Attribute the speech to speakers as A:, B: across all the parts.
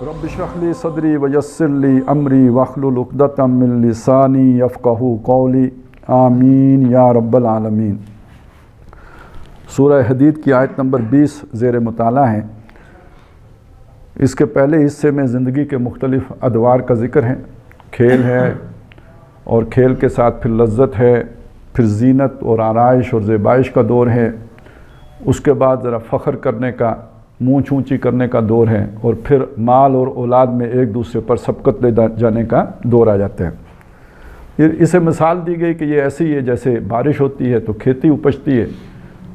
A: رب اشرح لی صدری ویسر لی امری واحلل عقدۃ من لسانی یفقہوا قولی آمین یا رب العالمین۔ سورہ حدید کی آیت نمبر 20 زیر مطالعہ ہے۔ اس کے پہلے حصے میں زندگی کے مختلف ادوار کا ذکر ہے، کھیل ہے اور کھیل کے ساتھ پھر لذت ہے، پھر زینت اور آرائش اور زیبائش کا دور ہے، اس کے بعد ذرا فخر کرنے کا، مونچھ اونچی کرنے کا دور ہے، اور پھر مال اور اولاد میں ایک دوسرے پر سبقت لے جانے کا دور آ جاتے ہیں۔ اسے مثال دی گئی کہ یہ ایسی ہے جیسے بارش ہوتی ہے تو کھیتی اپجتی ہے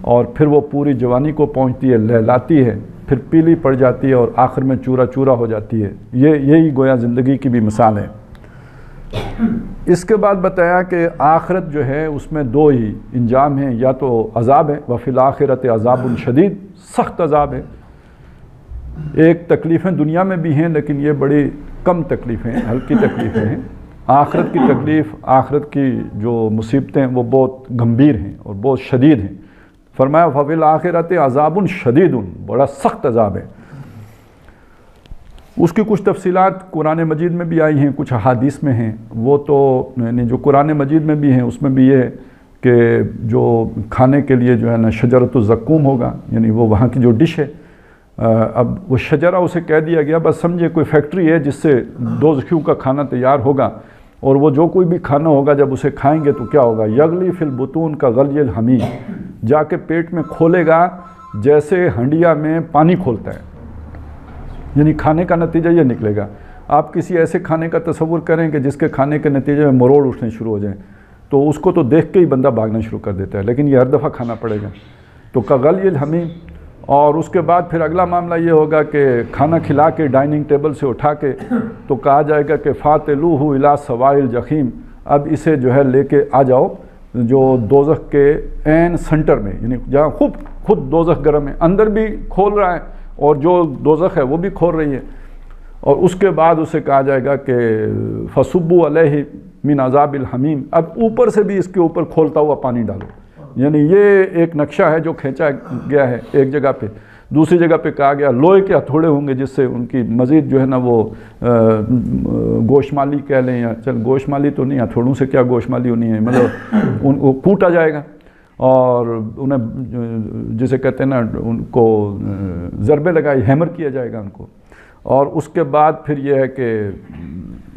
A: اور پھر وہ پوری جوانی کو پہنچتی ہے، لہلاتی ہے، پھر پیلی پڑ جاتی ہے اور آخر میں چورا چورا ہو جاتی ہے۔ یہی گویا زندگی کی بھی مثال ہے۔ اس کے بعد بتایا کہ آخرت جو ہے اس میں دو ہی انجام ہیں، یا تو عذاب ہے، وفی الآخرۃ عذاب شدید، سخت عذاب ہے۔ ایک تکلیفیں دنیا میں بھی ہیں لیکن یہ بڑی کم تکلیفیں ہیں، ہلکی تکلیفیں ہیں۔ آخرت کی تکلیف، آخرت کی جو مصیبتیں وہ بہت گمبھیر ہیں اور بہت شدید ہیں۔ فرمایا ففی الآخرۃ عذاب شدید، بڑا سخت عذاب ہے۔ اس کی کچھ تفصیلات قرآن مجید میں بھی آئی ہیں، کچھ احادیث میں ہیں۔ وہ تو یعنی جو قرآن مجید میں بھی ہیں اس میں بھی یہ ہے کہ جو کھانے کے لیے جو ہے نا شجرۃ الزقوم ہوگا، یعنی وہ وہاں کی جو ڈش ہے۔ اب وہ شجرہ اسے کہہ دیا گیا، بس سمجھے کوئی فیکٹری ہے جس سے دوزخیوں کا کھانا تیار ہوگا، اور وہ جو کوئی بھی کھانا ہوگا جب اسے کھائیں گے تو کیا ہوگا، یغلی فی البطون کا غلی الحمیم، جا کے پیٹ میں کھولے گا جیسے ہنڈیا میں پانی کھولتا ہے۔ یعنی کھانے کا نتیجہ یہ نکلے گا۔ آپ کسی ایسے کھانے کا تصور کریں کہ جس کے کھانے کے نتیجے میں مروڑ اٹھنے شروع ہو جائیں تو اس کو تو دیکھ کے ہی بندہ بھاگنا شروع کر دیتا ہے، لیکن یہ ہر دفعہ کھانا پڑے گا۔ تو کغلی الحمیم، اور اس کے بعد پھر اگلا معاملہ یہ ہوگا کہ کھانا کھلا کے ڈائننگ ٹیبل سے اٹھا کے تو کہا جائے گا کہ فاتلوہ الی سواء الجحیم، اب اسے جو ہے لے کے آ جاؤ جو دوزخ کے عین سنٹر میں، یعنی جہاں خود دوزخ گرم ہے، اندر بھی کھول رہا ہے اور جو دوزخ ہے وہ بھی کھول رہی ہے۔ اور اس کے بعد اسے کہا جائے گا کہ فصبوا علیہ من عذاب الحمیم، اب اوپر سے بھی اس کے اوپر کھولتا ہوا پانی ڈالو۔ یعنی یہ ایک نقشہ ہے جو کھینچا گیا ہے ایک جگہ پہ۔ دوسری جگہ پہ کہا گیا لوہے کے ہتھوڑے ہوں گے جس سے ان کی مزید جو ہے نا وہ گوشمالی کہہ لیں، یا چل گوشمالی تو نہیں، ہتھوڑوں سے کیا گوشمالی ہونی ہے، مطلب ان کو کوٹا جائے گا اور انہیں جسے کہتے ہیں نا ان کو ضربے لگائی، ہیمر کیا جائے گا ان کو۔ اور اس کے بعد پھر یہ ہے کہ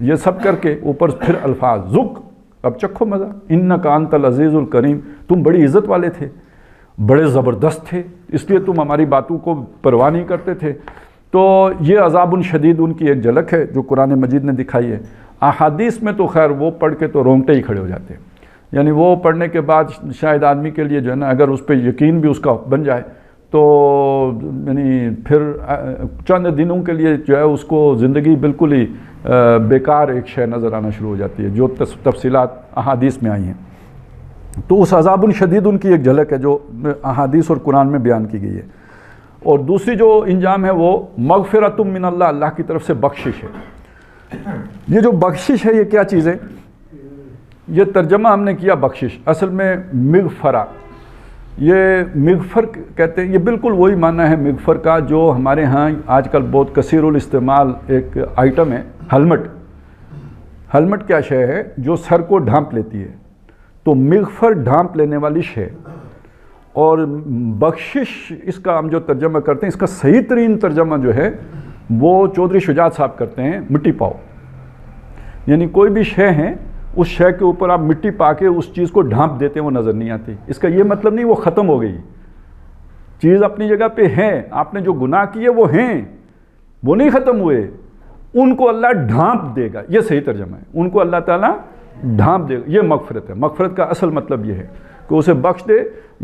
A: یہ سب کر کے اوپر پھر الفاظ ذق، اب چکھو مزہ، انک انت العزیز الکریم، تم بڑی عزت والے تھے، بڑے زبردست تھے، اس لیے تم ہماری باتوں کو پرواہ نہیں کرتے تھے۔ تو یہ عذاب شدید ان کی ایک جھلک ہے جو قرآن مجید نے دکھائی ہے۔ احادیث میں تو خیر وہ پڑھ کے تو رونگٹے ہی کھڑے ہو جاتے ہیں، یعنی وہ پڑھنے کے بعد شاید آدمی کے لیے جو ہے نا اگر اس پہ یقین بھی اس کا بن جائے تو یعنی پھر چند دنوں کے لیے جو ہے اس کو زندگی بالکل ہی بیکار ایک شے نظر آنا شروع ہو جاتی ہے، جو تفصیلات احادیث میں آئی ہیں۔ تو اس عذاب شدید ان کی ایک جھلک ہے جو احادیث اور قرآن میں بیان کی گئی ہے۔ اور دوسری جو انجام ہے وہ مغفرۃ من اللہ، اللہ کی طرف سے بخشش ہے۔ یہ جو بخشش ہے یہ کیا چیز ہے؟ یہ ترجمہ ہم نے کیا بخشش، اصل میں مغفرہ، یہ مغفر کہتے ہیں، یہ بالکل وہی معنی ہے مغفر کا جو ہمارے ہاں آج کل بہت کثیر الاستعمال ایک آئٹم ہے، ہیلمٹ۔ ہیلمٹ کیا شے ہے؟ جو سر کو ڈھانپ لیتی ہے، تو مغفر ڈھانپ لینے والی شے۔ اور بخشش اس کا ہم جو ترجمہ کرتے ہیں، اس کا صحیح ترین ترجمہ جو ہے وہ چودھری شجاعت صاحب کرتے ہیں، مٹی پاؤ۔ یعنی کوئی بھی شے ہے، اس شے کے اوپر آپ مٹی پا کے اس چیز کو ڈھانپ دیتے ہیں، وہ نظر نہیں آتی۔ اس کا یہ مطلب نہیں وہ ختم ہو گئی، چیز اپنی جگہ پہ ہے، آپ نے جو گناہ کیے وہ ہیں، وہ نہیں ختم ہوئے، ان کو اللہ ڈھانپ دے گا، یہ صحیح ترجمہ ہے، ان کو اللہ تعالیٰ ڈھانپ دے گا۔ یہ مغفرت ہے۔ مغفرت کا اصل مطلب یہ ہے کہ اسے بخش دے۔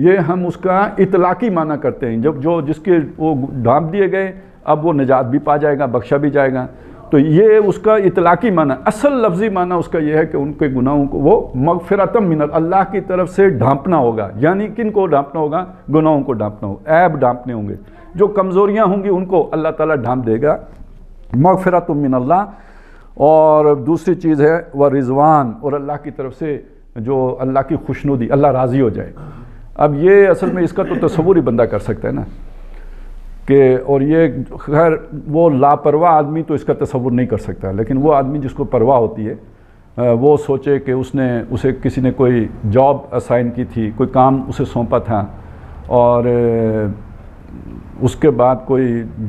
A: یہ ہم اس کا اطلاقی معنی کرتے ہیں، جب جس کے وہ ڈھانپ دیے گئے اب وہ نجات بھی پا جائے گا، بخشا بھی جائے گا، تو یہ اس کا اطلاقی معنی۔ اصل لفظی معنی اس کا یہ ہے کہ ان کے گناہوں کو وہ مغفرۃ من اللہ کی طرف سے ڈھانپنا ہوگا۔ یعنی کن کو ڈھانپنا ہوگا؟ گناہوں کو ڈھانپنا ہوگا، عیب ڈھانپنے ہوں گے، جو کمزوریاں ہوں گی ان کو اللہ تعالیٰ ڈھانپ دے گا، مغفرۃ من اللہ۔ اور دوسری چیز ہے وہ رضوان، اور اللہ کی طرف سے جو اللہ کی خوشنودی، اللہ راضی ہو جائے۔ اب یہ اصل میں اس کا تو تصور ہی بندہ کر سکتا ہے نا کہ اور یہ خیر وہ لاپرواہ آدمی تو اس کا تصور نہیں کر سکتا، لیکن وہ آدمی جس کو پرواہ ہوتی ہے وہ سوچے کہ اسے کسی نے کوئی جاب اسائن کی تھی، کوئی کام اسے سونپا تھا، اور اس کے بعد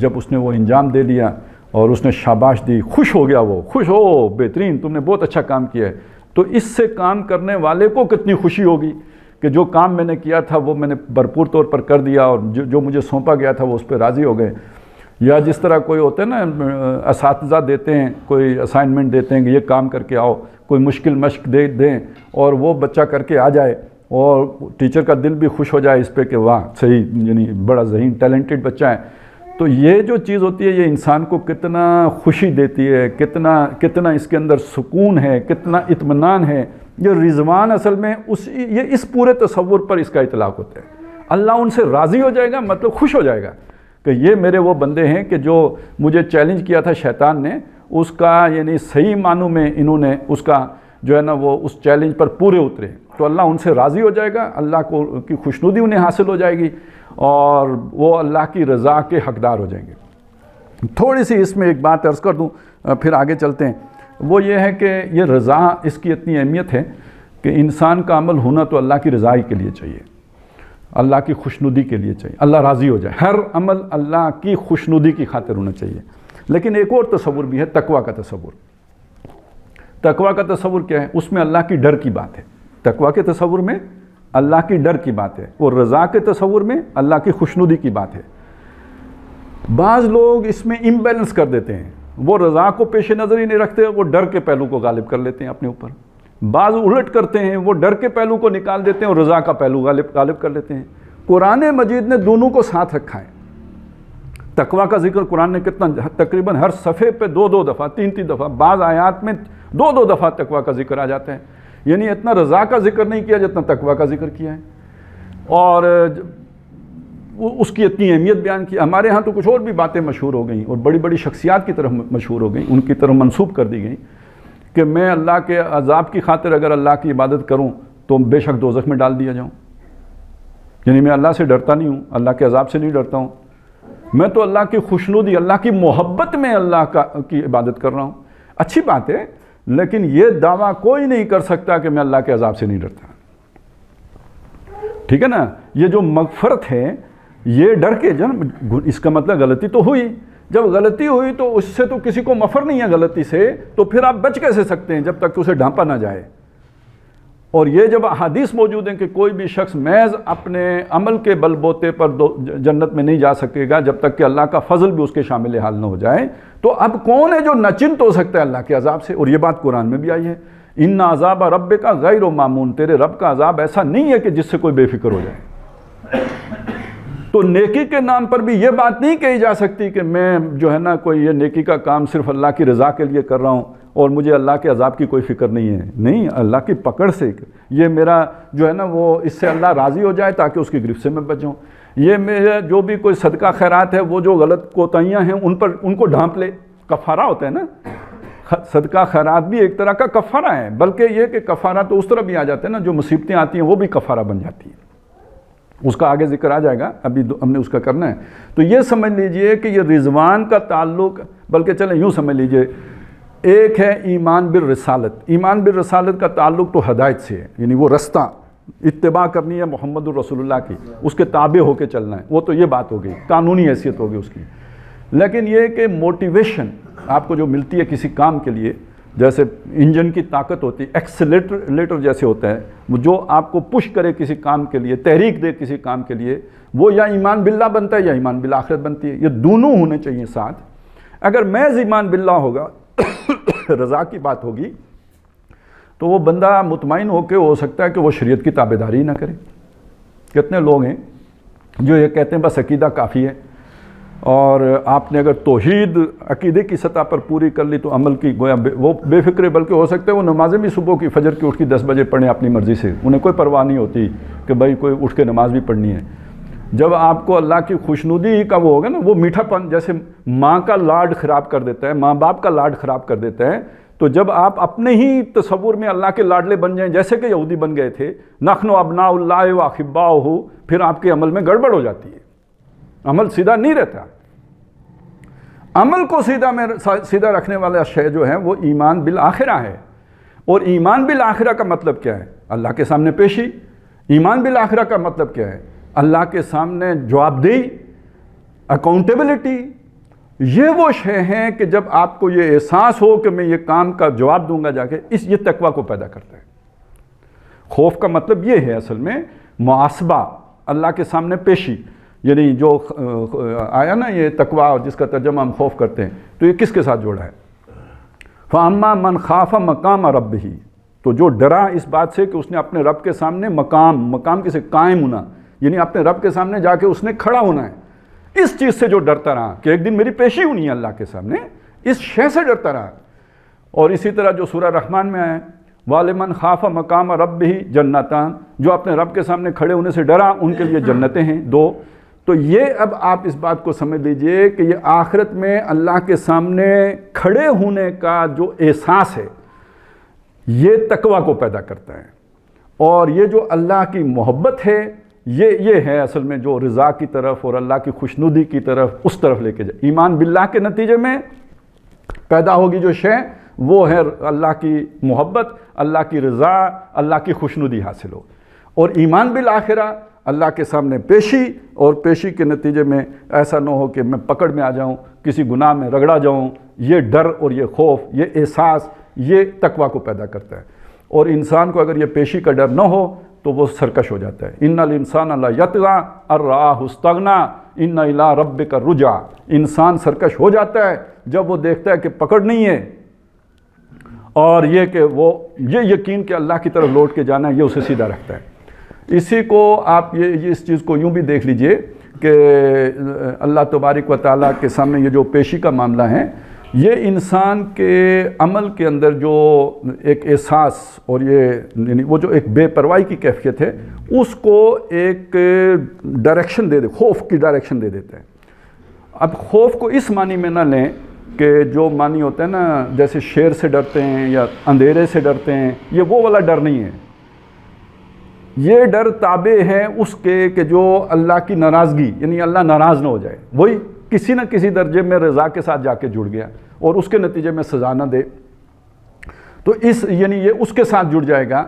A: جب اس نے وہ انجام دے لیا اور اس نے شاباش دی، خوش ہو گیا، وہ خوش ہو، بہترین، تم نے بہت اچھا کام کیا ہے، تو اس سے کام کرنے والے کو کتنی خوشی ہوگی کہ جو کام میں نے کیا تھا وہ میں نے بھرپور طور پر کر دیا، اور جو مجھے سونپا گیا تھا وہ اس پہ راضی ہو گئے۔ یا جس طرح کوئی ہوتے ہیں نا اساتذہ دیتے ہیں، کوئی اسائنمنٹ دیتے ہیں کہ یہ کام کر کے آؤ، کوئی مشکل مشق دیں اور وہ بچہ کر کے آ جائے اور ٹیچر کا دل بھی خوش ہو جائے اس پہ کہ واہ صحیح، یعنی بڑا ذہین ٹیلنٹڈ بچہ ہے، تو یہ جو چیز ہوتی ہے یہ انسان کو کتنا خوشی دیتی ہے، کتنا اس کے اندر سکون ہے، کتنا اطمینان ہے۔ یہ رضوان اصل میں یہ اس پورے تصور پر اس کا اطلاق ہوتا ہے۔ اللہ ان سے راضی ہو جائے گا، مطلب خوش ہو جائے گا کہ یہ میرے وہ بندے ہیں کہ جو مجھے چیلنج کیا تھا شیطان نے، اس کا یعنی صحیح معنوں میں انہوں نے اس کا جو ہے نا وہ اس چیلنج پر پورے اترے، تو اللہ ان سے راضی ہو جائے گا، اللہ کی خوشنودی انہیں حاصل ہو جائے گی اور وہ اللہ کی رضا کے حقدار ہو جائیں گے۔ تھوڑی سی اس میں ایک بات عرض کر دوں پھر آگے چلتے ہیں، وہ یہ ہے کہ یہ رضا اس کی اتنی اہمیت ہے کہ انسان کا عمل ہونا تو اللہ کی رضائی کے لیے چاہیے، اللہ کی خوشنودی کے لیے چاہیے، اللہ راضی ہو جائے، ہر عمل اللہ کی خوشنودی کی خاطر ہونا چاہیے۔ لیکن ایک اور تصور بھی ہے، تقویٰ کا تصور۔ تقویٰ کا تصور کیا ہے؟ اس میں اللہ کی ڈر کی بات ہے۔ تقویٰ کے تصور میں اللہ کی ڈر کی بات ہے، اور رضا کے تصور میں اللہ کی خوشنودی کی بات ہے۔ بعض لوگ اس میں امبیلنس کر دیتے ہیں، وہ رضا کو پیش نظر ہی نہیں رکھتے، وہ ڈر کے پہلو کو غالب کر لیتے ہیں اپنے اوپر۔ بعض الٹ کرتے ہیں، وہ ڈر کے پہلو کو نکال دیتے ہیں اور رضا کا پہلو غالب کر لیتے ہیں۔ قرآن مجید نے دونوں کو ساتھ رکھا ہے۔ تقویٰ کا ذکر قرآن نے کتنا، تقریباً ہر صفحے پہ 2 دفعہ 3 دفعہ، بعض آیات میں 2 دفعہ تقویٰ کا ذکر آ جاتا ہے، یعنی اتنا رضا کا ذکر نہیں کیا جتنا تقویٰ کا ذکر کیا ہے، اور اس کی اتنی اہمیت بیان کی۔ ہمارے ہاں تو کچھ اور بھی باتیں مشہور ہو گئیں اور بڑی بڑی شخصیات کی طرف مشہور ہو گئیں، ان کی طرف منسوب کر دی گئیں کہ میں اللہ کے عذاب کی خاطر اگر اللہ کی عبادت کروں تو بے شک دوزخ میں ڈال دیا جاؤں، یعنی میں اللہ سے ڈرتا نہیں ہوں، اللہ کے عذاب سے نہیں ڈرتا ہوں، میں تو اللہ کی خوشنودی، اللہ کی محبت میں اللہ کی عبادت کر رہا ہوں۔ اچھی بات ہے، لیکن یہ دعویٰ کوئی نہیں کر سکتا کہ میں اللہ کے عذاب سے نہیں ڈرتا، ٹھیک ہے نا؟ یہ جو مغفرت ہے یہ ڈر کے جنم، اس کا مطلب غلطی تو ہوئی، جب غلطی ہوئی تو اس سے تو کسی کو مفر نہیں ہے غلطی سے، تو پھر آپ بچ کیسے سکتے ہیں جب تک کہ اسے ڈھانپا نہ جائے؟ اور یہ جب احادیث موجود ہیں کہ کوئی بھی شخص محض اپنے عمل کے بل بوتے پر جنت میں نہیں جا سکے گا جب تک کہ اللہ کا فضل بھی اس کے شامل حال نہ ہو جائے، تو اب کون ہے جو نچنت ہو سکتا ہے اللہ کے عذاب سے؟ اور یہ بات قرآن میں بھی آئی ہے، ان عذاب ربک غیر مامون، تیرے رب کا عذاب ایسا نہیں ہے کہ جس سے کوئی بے فکر ہو جائے۔ تو نیکی کے نام پر بھی یہ بات نہیں کہی جا سکتی کہ میں جو ہے نا کوئی یہ نیکی کا کام صرف اللہ کی رضا کے لیے کر رہا ہوں اور مجھے اللہ کے عذاب کی کوئی فکر نہیں ہے۔ نہیں، اللہ کی پکڑ سے یہ میرا جو ہے نا وہ اس سے اللہ راضی ہو جائے تاکہ اس کی گرفت سے میں بچوں۔ یہ میرا جو بھی کوئی صدقہ خیرات ہے، وہ جو غلط کوتاہیاں ہیں ان کو ڈھانپ لے، کفارہ ہوتا ہے نا، صدقہ خیرات بھی ایک طرح کا کفارہ ہے، بلکہ یہ کہ کفارہ تو اس طرح بھی آ جاتے ہیں نا، جو مصیبتیں آتی ہیں وہ بھی کفارہ بن جاتی ہیں، اس کا آگے ذکر آ جائے گا، ابھی ہم نے اس کا کرنا ہے۔ تو یہ سمجھ لیجئے کہ یہ رضوان کا تعلق، بلکہ چلیں یوں سمجھ لیجئے، ایک ہے ایمان بالرسالت۔ ایمان بالرسالت کا تعلق تو ہدایت سے ہے، یعنی وہ رستہ اتباع کرنی ہے محمد الرسول اللہ کی، اس کے تابع ہو کے چلنا ہے، وہ تو یہ بات ہو گئی، قانونی حیثیت ہوگی اس کی۔ لیکن یہ کہ موٹیویشن آپ کو جو ملتی ہے کسی کام کے لیے، جیسے انجن کی طاقت ہوتی ہے، ایکسیلیٹر جیسے ہوتا ہے، جو آپ کو پش کرے کسی کام کے لیے، تحریک دے کسی کام کے لیے، وہ یا ایمان باللہ بنتا ہے یا ایمان بالآخرت بنتی ہے، یہ دونوں ہونے چاہیے ساتھ۔ اگر محض ایمان باللہ ہوگا، رضا کی بات ہوگی، تو وہ بندہ مطمئن ہو کے ہو سکتا ہے کہ وہ شریعت کی تابعداری نہ کرے۔ کتنے لوگ ہیں جو یہ کہتے ہیں بس عقیدہ کافی ہے، اور آپ نے اگر توحید عقیدے کی سطح پر پوری کر لی تو عمل کی گویا وہ بے فکر، بلکہ ہو سکتا ہے وہ نمازیں بھی صبح کی فجر کی اٹھ کی 10 بجے پڑھیں اپنی مرضی سے، انہیں کوئی پرواہ نہیں ہوتی کہ بھائی کوئی اٹھ کے نماز بھی پڑھنی ہے۔ جب آپ کو اللہ کی خوشنودی کا وہ ہوگا نا، وہ میٹھا پن جیسے ماں کا لاڈ خراب کر دیتا ہے، ماں باپ کا لاڈ خراب کر دیتا ہے، تو جب آپ اپنے ہی تصور میں اللہ کے لاڈلے بن جائیں، جیسے کہ یہودی بن گئے تھے، نحن ابناء اللہ و احباؤہ، پھر آپ کے عمل میں گڑبڑ ہو جاتی ہے۔ عمل سیدھا نہیں رہتا. عمل کو سیدھا رکھنے والا شے جو ہے وہ ایمان بالآخرہ ہے. اور ایمان بالآخرہ کا مطلب کیا ہے؟ اللہ کے سامنے پیشی. ایمان بالآخرہ کا مطلب کیا ہے؟ اللہ کے سامنے جواب دہی، اکاؤنٹیبلٹی. یہ وہ شے ہیں کہ جب آپ کو یہ احساس ہو کہ میں یہ کام کا جواب دوں گا جا کے، یہ تقویٰ کو پیدا کرتا ہے. خوف کا مطلب یہ ہے اصل میں محاسبہ، اللہ کے سامنے پیشی. یعنی جو آیا نا یہ تقویٰ جس کا ترجمہ ہم خوف کرتے ہیں، تو یہ کس کے ساتھ جوڑا ہے؟ فَأَمَّا مَنْ خَافَ مَقَامَ رَبِّهِ، تو جو ڈرا اس بات سے کہ اس نے اپنے رب کے سامنے مقام کسے قائم ہونا، یعنی اپنے رب کے سامنے جا کے اس نے کھڑا ہونا ہے. اس چیز سے جو ڈرتا رہا کہ ایک دن میری پیشی ہونی ہے اللہ کے سامنے، اس شے سے ڈرتا رہا. اور اسی طرح جو سورہ رحمان میں آیا وَلِمَنْ خَافَ مَقَامَ رَبِّهِ جَنَّتَانِ، جو اپنے رب کے سامنے کھڑے ہونے سے ڈرا ان کے لیے جنتیں ہیں 2. تو یہ اب آپ اس بات کو سمجھ لیجئے کہ یہ آخرت میں اللہ کے سامنے کھڑے ہونے کا جو احساس ہے یہ تقویٰ کو پیدا کرتا ہے. اور یہ جو اللہ کی محبت ہے یہ ہے اصل میں جو رضا کی طرف اور اللہ کی خوشنودی کی طرف اس طرف لے کے جائے. ایمان باللہ کے نتیجے میں پیدا ہوگی جو شے وہ ہے اللہ کی محبت، اللہ کی رضا، اللہ کی خوشنودی حاصل ہو. اور ایمان بالآخرہ اللہ کے سامنے پیشی، اور پیشی کے نتیجے میں ایسا نہ ہو کہ میں پکڑ میں آ جاؤں، کسی گناہ میں رگڑا جاؤں. یہ ڈر اور یہ خوف، یہ احساس، یہ تقویٰ کو پیدا کرتا ہے. اور انسان کو اگر یہ پیشی کا ڈر نہ ہو تو وہ سرکش ہو جاتا ہے. ان الانسان لیطغی ان رآہ استغنی ان الی ربک الرجعی. انسان سرکش ہو جاتا ہے جب وہ دیکھتا ہے کہ پکڑ نہیں ہے، اور یہ کہ وہ یہ یقین کہ اللہ کی طرف لوٹ کے جانا ہے یہ اسے سیدھا رکھتا ہے. اسی کو آپ یہ اس چیز کو یوں بھی دیکھ لیجئے کہ اللہ تبارک و تعالیٰ کے سامنے یہ جو پیشی کا معاملہ ہے، یہ انسان کے عمل کے اندر جو ایک احساس اور یہ یعنی وہ جو ایک بے پرواہی کی کیفیت ہے اس کو ایک ڈائریکشن دے دے، خوف کی ڈائریکشن دے دیتا ہے. اب خوف کو اس معنی میں نہ لیں کہ جو معنی ہوتا ہے نا جیسے شیر سے ڈرتے ہیں یا اندھیرے سے ڈرتے ہیں، یہ وہ والا ڈر نہیں ہے. یہ ڈر تابع ہے اس کے کہ جو اللہ کی ناراضگی، یعنی اللہ ناراض نہ ہو جائے، وہی کسی نہ کسی درجے میں رضا کے ساتھ جا کے جڑ گیا اور اس کے نتیجے میں سزا نہ دے. تو یعنی یہ اس کے ساتھ جڑ جائے گا،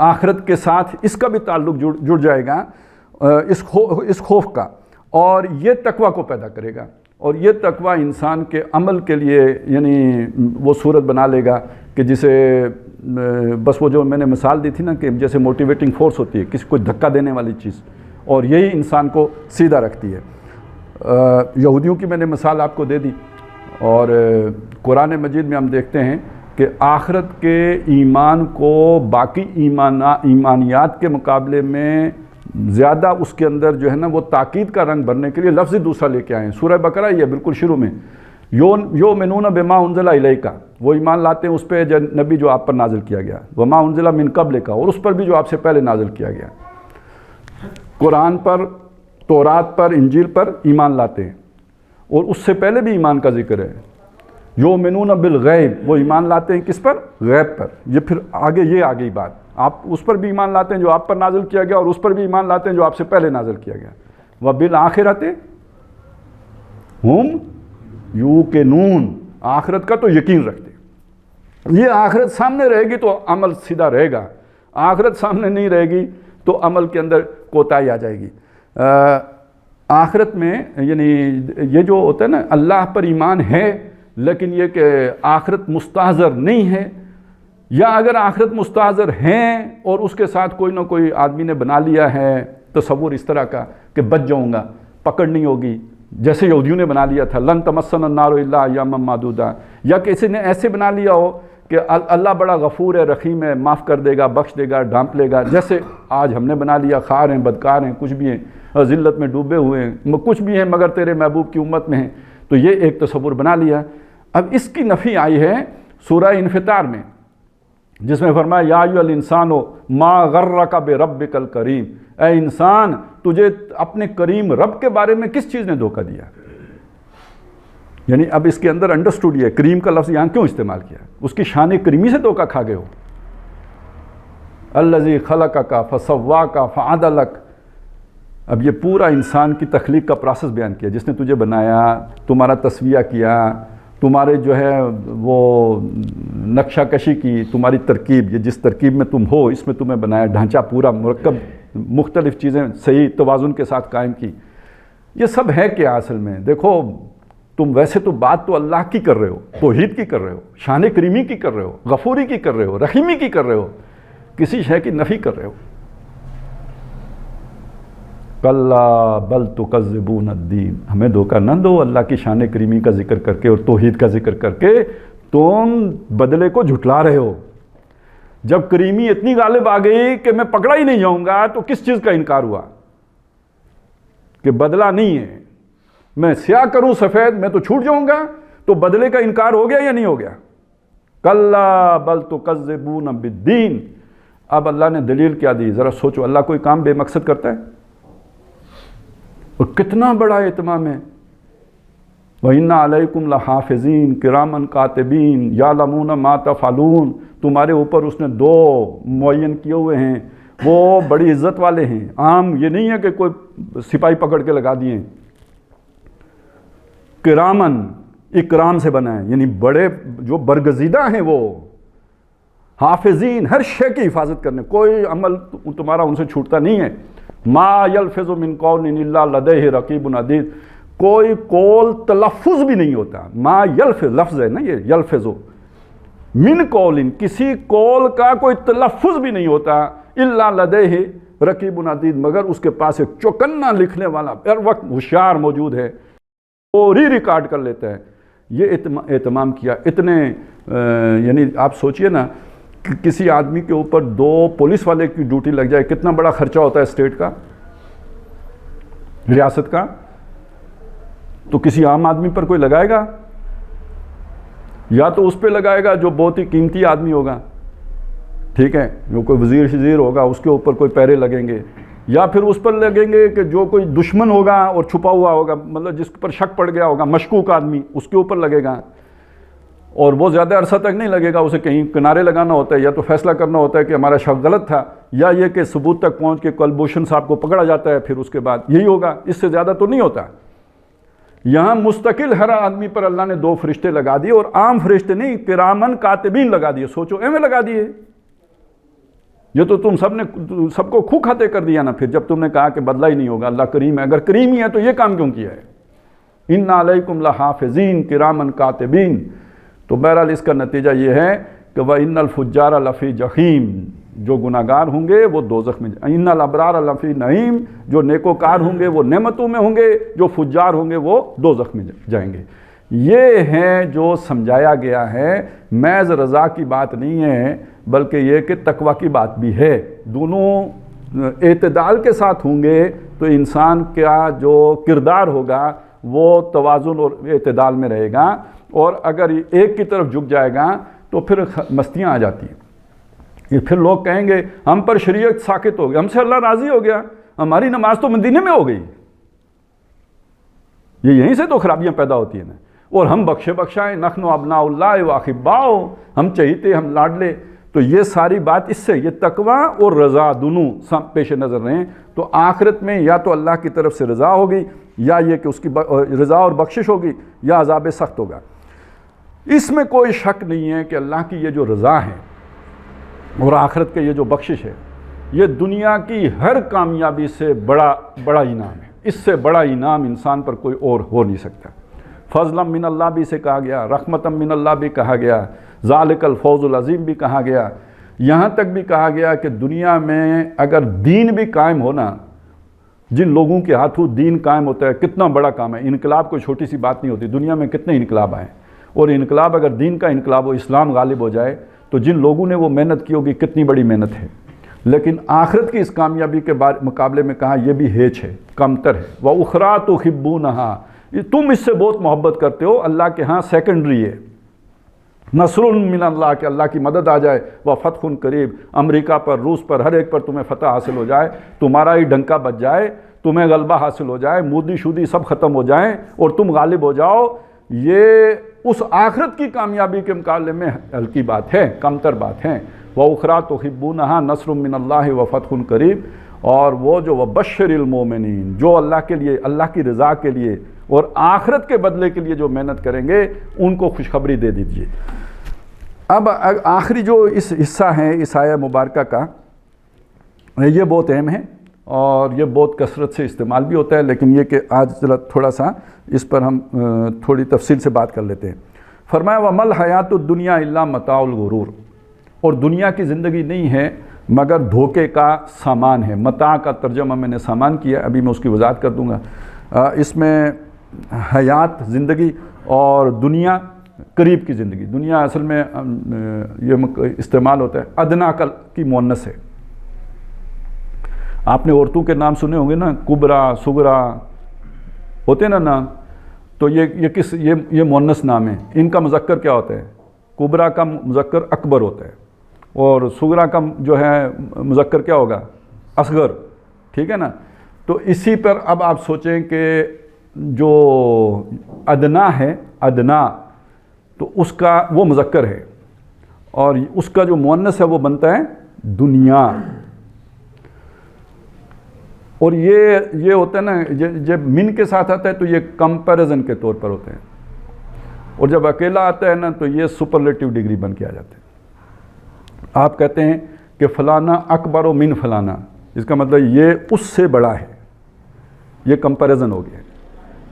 A: آخرت کے ساتھ اس کا بھی تعلق جڑ جائے گا اس خوف کا، اور یہ تقویٰ کو پیدا کرے گا. اور یہ تقویٰ انسان کے عمل کے لیے یعنی وہ صورت بنا لے گا کہ جسے بس وہ جو میں نے مثال دی تھی نا کہ جیسے موٹیویٹنگ فورس ہوتی ہے کسی کو دھکا دینے والی چیز، اور یہی انسان کو سیدھا رکھتی ہے. یہودیوں کی میں نے مثال آپ کو دے دی، اور قرآن مجید میں ہم دیکھتے ہیں کہ آخرت کے ایمان کو باقی ایمانیات کے مقابلے میں زیادہ اس کے اندر جو ہے نا وہ تاکید کا رنگ بھرنے کے لیے لفظ دوسرا لے کے آئے ہیں. سورہ بقرہ یہ بالکل شروع میں یؤمنون بما انزل الیک، وہ ایمان لاتے ہیں اس پہ نبی جو آپ پر نازل کیا گیا، وما انزل من قبلک، اور اس پر بھی جو آپ سے پہلے نازل کیا گیا. قرآن پر، تورات پر، انجیل پر ایمان لاتے ہیں، اور اس سے پہلے بھی ایمان کا ذکر ہے. یؤمنون بالغیب، وہ ایمان لاتے ہیں کس پر؟ غیب پر. یہ پھر آگے بات، آپ اس پر بھی ایمان لاتے ہیں جو آپ پر نازل کیا گیا، اور اس پر بھی ایمان لاتے ہیں جو آپ سے پہلے نازل کیا گیا. وبالآخرۃ ہم یوقنون، آخرت کا تو یقین رکھتے ہیں. یہ آخرت سامنے رہے گی تو عمل سیدھا رہے گا، آخرت سامنے نہیں رہے گی تو عمل کے اندر کوتاہی آ جائے گی. آخرت میں یعنی یہ جو ہوتا ہے نا اللہ پر ایمان ہے لیکن یہ کہ آخرت مستحضر نہیں ہے، یا اگر آخرت مستحضر ہیں اور اس کے ساتھ کوئی نہ کوئی آدمی نے بنا لیا ہے تصور اس طرح کا کہ بچ جاؤں گا، پکڑ نہیں ہوگی، جیسے یہودیوں نے بنا لیا تھا لن تمسنا النار الا ایاما معدودہ، یا کسی نے ایسے بنا لیا ہو کہ اللہ بڑا غفور ہے، رحیم ہے، معاف کر دے گا، بخش دے گا، ڈھانپ لے گا، جیسے آج ہم نے بنا لیا، خار ہیں، بدکار ہیں، کچھ بھی ہیں، ذلت میں ڈوبے ہوئے ہیں، کچھ بھی ہیں مگر تیرے محبوب کی امت میں ہیں. تو یہ ایک تصور بنا لیا. اب اس کی نفی آئی ہے سورہ انفطار میں، جس میں فرمایا یا ایھا الانسان ما غرک بربک الکریم، اے انسان تجھے اپنے کریم رب کے بارے میں کس چیز نے دھوکہ دیا. یعنی اب اس کے اندر انڈرسٹوڈ یہ کریم کا لفظ یہاں کیوں استعمال کیا، اس کی شان کریمی سے دھوکہ کھا گئے ہو. الذی خلقک فسواک فعدلک، اب یہ پورا انسان کی تخلیق کا پروسیس بیان کیا، جس نے تجھے بنایا، تمہارا تسویہ کیا، تمہارے جو ہے وہ نقشہ کشی کی، تمہاری ترکیب، یہ جس ترکیب میں تم ہو اس میں تمہیں بنایا، ڈھانچہ پورا مرکب، مختلف چیزیں صحیح توازن کے ساتھ قائم کی. یہ سب ہے کیا اصل میں؟ دیکھو تم ویسے تو بات تو اللہ کی کر رہے ہو، توحید کی کر رہے ہو، شان کریمی کی کر رہے ہو، غفوری کی کر رہے ہو، رحیمی کی کر رہے ہو، کسی شے کی نفی کر رہے ہو. کلا بل تکذبون الدین، ہمیں دھوکہ نہ دو اللہ کی شان کریمی کا ذکر کر کے اور توحید کا ذکر کر کے تم بدلے کو جھٹلا رہے ہو. جب کریمی اتنی غالب آ گئی کہ میں پکڑا ہی نہیں جاؤں گا تو کس چیز کا انکار ہوا؟ کہ بدلہ نہیں ہے، میں سیاہ کروں سفید میں تو چھوٹ جاؤں گا، تو بدلے کا انکار ہو گیا یا نہیں ہو گیا؟ کلا بل تکذبون بالدین. اب اللہ نے دلیل کیا دی؟ ذرا سوچو، اللہ کوئی کام بے مقصد کرتا ہے؟ اور کتنا بڑا اہتمام ہے. وَإِنَّ عَلَيْكُمْ لَحَافِظِينَ كِرَامًا كَاتِبِينَ يَعْلَمُونَ مَا تَفْعَلُونَ. تمہارے اوپر اس نے 2 معین کیے ہوئے ہیں، وہ بڑی عزت والے ہیں. عام یہ نہیں ہے کہ کوئی سپاہی پکڑ کے لگا دیے. کرامن اکرام سے بنا ہے، یعنی بڑے جو برگزیدہ ہیں وہ. حافظین، ہر شے کی حفاظت کرنے، کوئی عمل تمہارا ان سے چھوٹتا نہیں ہے. ما یلفظ من قول الا لدیہ رقیب عتید. کوئی قول تلفظ بھی نہیں ہوتا. ما یلفظ لفظ ہے نا، یہ یلفظ من قول، کسی قول کا کوئی تلفظ بھی نہیں ہوتا. الا لدیہ رقیب عتید، مگر اس کے پاس ایک چوکنا لکھنے والا ہر وقت ہوشیار موجود ہے، اور ہی ریکارڈ کر لیتا ہے. یہ اہتمام کیا. اتنے یعنی آپ سوچئے نا کہ کسی آدمی کے اوپر 2 پولیس والے کی ڈیوٹی لگ جائے، کتنا بڑا خرچہ ہوتا ہے اسٹیٹ کا، ریاست کا. تو کسی عام آدمی پر کوئی لگائے گا؟ یا تو اس پہ لگائے گا جو بہت ہی قیمتی آدمی ہوگا، ٹھیک ہے، جو کوئی وزیر شزیر ہوگا اس کے اوپر کوئی پیرے لگیں گے، یا پھر اس پر لگیں گے کہ جو کوئی دشمن ہوگا اور چھپا ہوا ہوگا، مطلب جس پر شک پڑ گیا ہوگا، مشکوک آدمی، اس کے اوپر لگے گا. اور وہ زیادہ عرصہ تک نہیں لگے گا، اسے کہیں کنارے لگانا ہوتا ہے، یا تو فیصلہ کرنا ہوتا ہے کہ ہمارا شک غلط تھا، یا یہ کہ ثبوت تک پہنچ کے کلبھوشن صاحب کو پکڑا جاتا ہے، پھر اس کے بعد یہی ہوگا. اس سے زیادہ تو نہیں ہوتا. یہاں مستقل ہر آدمی پر اللہ نے 2 فرشتے لگا دیے، اور عام فرشتے نہیں، کرامن کاتبین لگا دیے. سوچو ایویں لگا دیے. یہ تو تم سب کو کھو کھاتے کر دیا نا پھر، جب تم نے کہا کہ بدلہ ہی نہیں ہوگا. اللہ کریم ہے، اگر کریم ہی ہے تو یہ کام کیوں کیا ہے؟ ان علیکم لحافظین کرامن کاتبین. تو بہرحال اس کا نتیجہ یہ ہے کہ وَإِنَّ الْفُجَّارَ لَفِي جَحِيمٍ، جو گناہگار ہوں گے وہ دوزخ میں، ان الابرار لفی نعیم، جو نیکوکار ہوں گے وہ نعمتوں میں ہوں گے، جو فجار ہوں گے وہ دوزخ میں جائیں گے. یہ ہے جو سمجھایا گیا ہے. محض رضا کی بات نہیں ہے، بلکہ یہ کہ تقوی کی بات بھی ہے. دونوں اعتدال کے ساتھ ہوں گے تو انسان کا جو کردار ہوگا وہ توازن اور اعتدال میں رہے گا. اور اگر ایک کی طرف جھک جائے گا تو پھر مستیاں آ جاتی ہیں. یہ پھر لوگ کہیں گے ہم پر شریعت ساکت ہو گئی، ہم سے اللہ راضی ہو گیا، ہماری نماز تو مدینے میں ہو گئی. یہ یہیں سے تو خرابیاں پیدا ہوتی ہیں نا. اور ہم بخشے بخشائیں، نحن ابناء اللہ و احباؤ، ہم چہیتے ہم لاڈلے. تو یہ ساری بات اس سے، یہ تقوی اور رضا دونوں پیش نظر رہیں. تو آخرت میں یا تو اللہ کی طرف سے رضا ہوگی، یا یہ کہ اس کی رضا اور بخشش ہوگی، یا عذاب سخت ہوگا. اس میں کوئی شک نہیں ہے کہ اللہ کی یہ جو رضا ہے اور آخرت کے یہ جو بخشش ہے، یہ دنیا کی ہر کامیابی سے بڑا انعام ہے. اس سے بڑا انعام انسان پر کوئی اور ہو نہیں سکتا. فضلا من اللہ بھی سے کہا گیا، رحمتا من اللہ بھی کہا گیا، ذالک الفوز العظیم بھی کہا گیا. یہاں تک بھی کہا گیا کہ دنیا میں اگر دین بھی قائم ہونا، جن لوگوں کے ہاتھوں دین قائم ہوتا ہے، کتنا بڑا کام ہے. انقلاب کوئی چھوٹی سی بات نہیں ہوتی. دنیا میں کتنے انقلاب آئے، اور انقلاب اگر دین کا انقلاب ہو، اسلام غالب ہو جائے، تو جن لوگوں نے وہ محنت کی ہوگی کتنی بڑی محنت ہے. لیکن آخرت کی اس کامیابی کے مقابلے میں کہا یہ بھی ہیچ ہے، کمتر ہے. وَأُخْرَىٰ تُحِبُّونَهَا، تم اس سے بہت محبت کرتے ہو، اللہ کے ہاں سیکنڈری ہے. نصر من اللہ، کہ اللہ کی مدد آ جائے، وَفَتْحٌ قریب، امریکہ پر، روس پر، ہر ایک پر تمہیں فتح حاصل ہو جائے، تمہارا ہی ڈنکا بج جائے، تمہیں غلبہ حاصل ہو جائے، مودی شودی سب ختم ہو جائیں اور تم غالب ہو جاؤ. یہ اس آخرت کی کامیابی کے مقابلے میں ہلکی بات ہے، کمتر بات ہے. وَأُخْرَىٰ تُحِبُّونَهَا نَصْرٌ مِّنَ اللَّهِ وَفَتْحٌ قَرِيب. اور وہ جو وبشر المومنین، جو اللہ کے لیے، اللہ کی رضا کے لیے اور آخرت کے بدلے کے لیے جو محنت کریں گے ان کو خوشخبری دے دیجیے۔ اب آخری جو اس حصہ ہے اس آیہ مبارکہ کا، یہ بہت اہم ہے اور یہ بہت کثرت سے استعمال بھی ہوتا ہے، لیکن یہ کہ آج ذرا تھوڑا سا اس پر ہم تھوڑی تفصیل سے بات کر لیتے ہیں۔ فرمایا وَمَا الْحَيَاةُ الدُّنْيَا إِلَّا مَتَاعُ الْغُرُورِ، اور دنیا کی زندگی نہیں ہے مگر دھوکے کا سامان ہے۔ متاع کا ترجمہ میں نے سامان کیا، ابھی میں اس کی وضاحت کر دوں گا۔ اس میں حیات زندگی اور دنیا قریب کی زندگی، دنیا اصل میں یہ استعمال ہوتا ہے، ادنا کی مؤنث ہے۔ آپ نے عورتوں کے نام سنے ہوں گے نا، کبرا، سغرا ہوتے ہیں نا نام، تو یہ مؤنث نام ہے۔ ان کا مذکر کیا ہوتا ہے؟ کبرا کا مذکر اکبر ہوتا ہے، اور سغرا کا جو ہے مذکر کیا ہوگا؟ اصغر، ٹھیک ہے نا؟ تو اسی پر اب آپ سوچیں کہ جو ادنا ہے، ادنا تو اس کا وہ مذکر ہے، اور اس کا جو مؤنث ہے وہ بنتا ہے دنیا۔ اور یہ ہوتا ہے نا، جب من کے ساتھ آتا ہے تو یہ کمپیریزن کے طور پر ہوتے ہیں، اور جب اکیلا آتا ہے نا تو یہ سپرلیٹیو ڈگری بن کے آ جاتے ہیں۔ آپ کہتے ہیں کہ فلانا اکبر و من فلانا، اس کا مطلب یہ اس سے بڑا ہے، یہ کمپیریزن ہو گیا ہے۔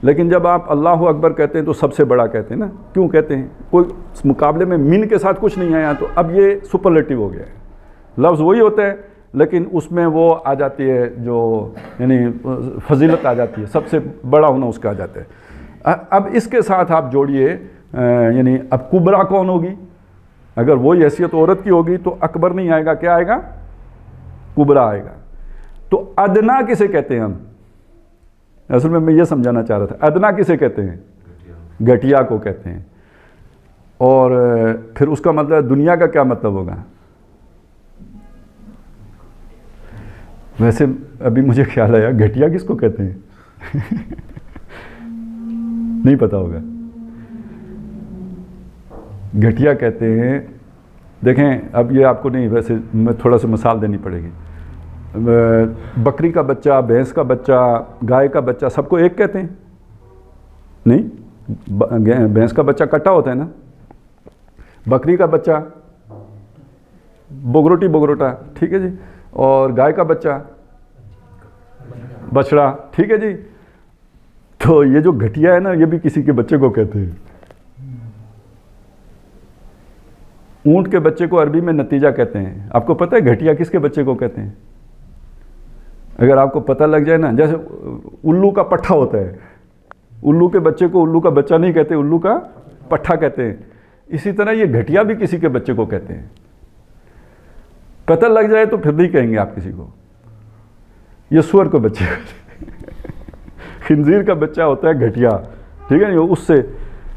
A: لیکن جب آپ اللہ اکبر کہتے ہیں تو سب سے بڑا کہتے ہیں نا، کیوں کہتے ہیں؟ کوئی مقابلے میں من کے ساتھ کچھ نہیں آیا، تو اب یہ سپرلیٹیو ہو گیا ہے۔ لفظ وہی ہوتا ہے لیکن اس میں وہ آ جاتی ہے جو یعنی فضیلت آ جاتی ہے، سب سے بڑا ہونا اس کا آ جاتا ہے۔ اب اس کے ساتھ آپ جوڑیے، یعنی اب کبرا کون ہوگی؟ اگر وہی حیثیت عورت کی ہوگی تو اکبر نہیں آئے گا، کیا آئے گا؟ کبرا آئے گا۔ تو ادنا کسے کہتے ہیں ہم؟ اصل میں یہ سمجھانا چاہ رہا تھا، ادنا کسے کہتے ہیں؟ گھٹیا کو کہتے ہیں۔ اور پھر اس کا مطلب دنیا کا کیا مطلب ہوگا؟ ویسے ابھی مجھے خیال آیا، گھٹیا کس کو کہتے ہیں؟ نہیں پتا ہوگا۔ گھٹیا کہتے ہیں، دیکھیں اب یہ آپ کو نہیں، ویسے میں تھوڑا سا مثال دینی پڑے گی۔ بکری کا بچہ، بھینس کا بچہ، گائے کا بچہ، سب کو ایک کہتے ہیں؟ نہیں، بھینس کا بچہ کٹا ہوتا ہے نا، بکری کا بچہ بگروٹی بگروٹا، ٹھیک ہے جی، اور گائے کا بچہ بچڑا، ٹھیک ہے جی۔ تو یہ جو گھٹیا ہے نا، یہ بھی کسی کے بچے کو کہتے ہیں۔ اونٹ کے بچے کو عربی میں نتیجہ کہتے ہیں۔ آپ کو پتہ ہے گھٹیا کس کے بچے کو کہتے ہیں؟ اگر آپ کو پتہ لگ جائے نا، جیسے الو کا پٹھا ہوتا ہے، الو کے بچے کو الو کا بچہ نہیں کہتے، الو کا پٹھا کہتے ہیں۔ اسی طرح یہ گھٹیا بھی کسی کے بچے کو کہتے ہیں۔ پتہ لگ جائے تو پھر نہیں کہیں گے آپ کسی کو، یہ سور کو بچے خنزیر کا بچہ ہوتا ہے گھٹیا، ٹھیک ہے نہیں؟ اس سے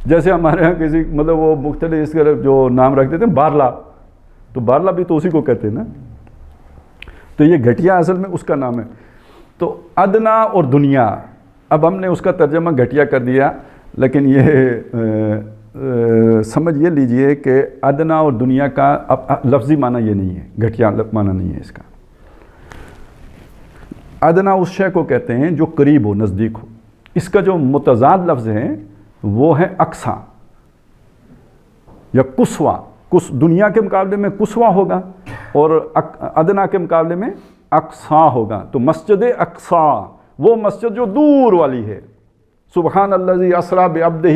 A: جیسے ہمارے ہاں کسی مطلب وہ مختلف اس طرح جو نام رکھ دیتے ہیں، بارلا، تو بارلا بھی تو اسی کو کہتے ہیں نا۔ تو یہ گھٹیا اصل میں اس کا نام ہے۔ تو ادنا اور دنیا، اب ہم نے اس کا ترجمہ گھٹیا کر دیا، لیکن یہ سمجھ یہ لیجئے کہ ادنا اور دنیا کا لفظی معنی یہ نہیں ہے، گھٹیا معنی نہیں ہے اس کا۔ ادنا اس شے کو کہتے ہیں جو قریب ہو، نزدیک ہو۔ اس کا جو متضاد لفظ ہے وہ ہے اقصا یا قصویٰ۔ دنیا کے مقابلے میں قصویٰ ہوگا اور ادنا کے مقابلے میں اقصا ہوگا۔ تو مسجد اقصا وہ مسجد جو دور والی ہے۔ سبحان الذی اسریٰ بعبدہ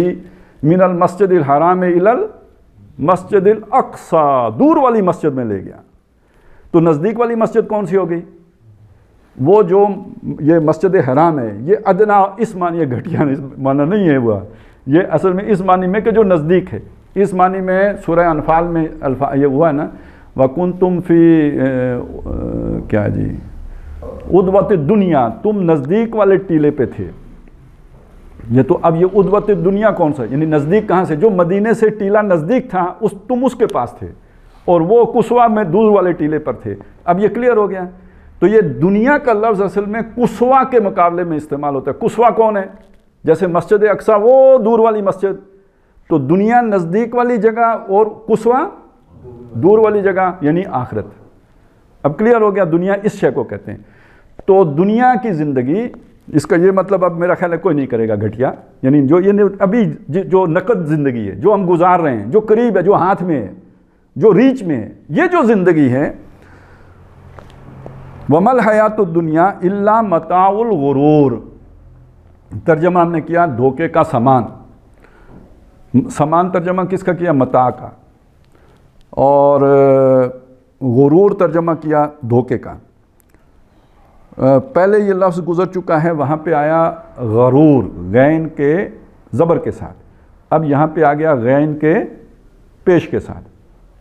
A: من المسجد الحرام الی المسجد الاقصی، دور والی مسجد میں لے گیا۔ تو نزدیک والی مسجد کون سی ہو گئی؟ وہ جو یہ مسجد حرام ہے، یہ ادنا اس معنی، یہ گھٹیا معنی نہیں ہے ہوا، یہ اصل میں اس معنی میں کہ جو نزدیک ہے۔ اس معنی میں سورہ انفال میں یہ ہوا ہے نا، وَكُنْتُمْ فِي کیا جی ادوۃ الدنیا، تم نزدیک والے ٹیلے پہ تھے۔ یہ تو اب یہ ادوۃ الدنیا کون سا، یعنی نزدیک کہاں سے؟ جو مدینے سے ٹیلا نزدیک تھا تم اس کے پاس تھے، اور وہ قصویٰ میں دور والے ٹیلے پر تھے۔ اب یہ کلیئر ہو گیا۔ تو یہ دنیا کا لفظ اصل میں قصویٰ کے مقابلے میں استعمال ہوتا ہے۔ قصویٰ کون ہے؟ جیسے مسجد اقصی وہ دور والی مسجد، تو دنیا نزدیک والی جگہ اور قصویٰ دور والی جگہ، یعنی آخرت۔ اب کلیئر ہو گیا، دنیا اس شے کو کہتے ہیں۔ تو دنیا کی زندگی، اس کا یہ مطلب اب میرا خیال ہے کوئی نہیں کرے گا گھٹیا، یعنی جو یہ ابھی جو نقد زندگی ہے جو ہم گزار رہے ہیں، جو قریب ہے، جو ہاتھ میں ہے، جو ریچ میں ہے، یہ جو زندگی ہے، وَمَا الْحَيَاةُ الدُّنْيَا إِلَّا مَتَاعُ الْغُرُورِ، ترجمہ ہم نے کیا دھوکے کا سامان. سامان ترجمہ کس کا کیا؟ متاع کا. اور غرور ترجمہ کیا دھوکے کا. پہلے یہ لفظ گزر چکا ہے، وہاں پہ آیا غرور غین کے زبر کے ساتھ، اب یہاں پہ آ گیا غین کے پیش کے ساتھ،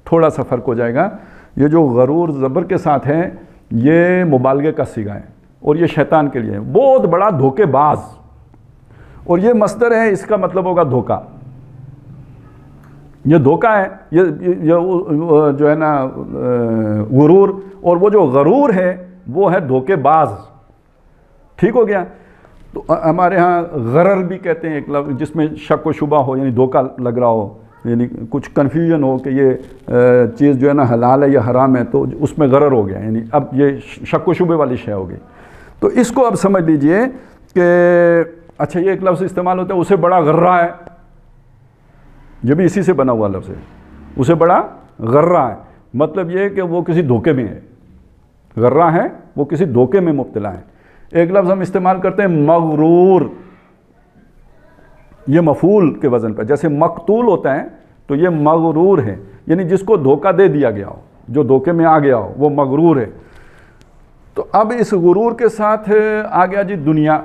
A: تھوڑا سا فرق ہو جائے گا. یہ جو غرور زبر کے ساتھ ہے یہ مبالغے کا صیغہ ہے اور یہ شیطان کے لیے ہے، بہت بڑا دھوکے باز. اور یہ مصدر ہے، اس کا مطلب ہوگا دھوکا. یہ دھوکا ہے، یہ جو ہے نا غرور، اور وہ جو غرور ہے وہ ہے دھوکے باز. ٹھیک ہو گیا. تو ہمارے ہاں غرر بھی کہتے ہیں ایک لفظ جس میں شک و شبہ ہو، یعنی دھوکا لگ رہا ہو، یعنی کچھ کنفیوژن ہو کہ یہ چیز جو ہے نا حلال ہے یا حرام ہے، تو اس میں غرر ہو گیا، یعنی اب یہ شک و شبے والی شے ہو گئی. تو اس کو اب سمجھ لیجئے کہ اچھا یہ ایک لفظ استعمال ہوتا ہے، اسے بڑا غرہ ہے، یہ بھی اسی سے بنا ہوا لفظ ہے، اسے بڑا غرہ ہے، مطلب یہ کہ وہ کسی دھوکے میں ہے. غرہ ہے وہ کسی دھوکے میں مبتلا ہے. ایک لفظ ہم استعمال کرتے ہیں مغرور، یہ مفعول کے وزن پر، جیسے مقتول ہوتا ہے تو یہ مغرور ہے، یعنی جس کو دھوکہ دے دیا گیا ہو، جو دھوکے میں آ گیا ہو وہ مغرور ہے. تو اب اس غرور کے ساتھ آ گیا جی دنیا،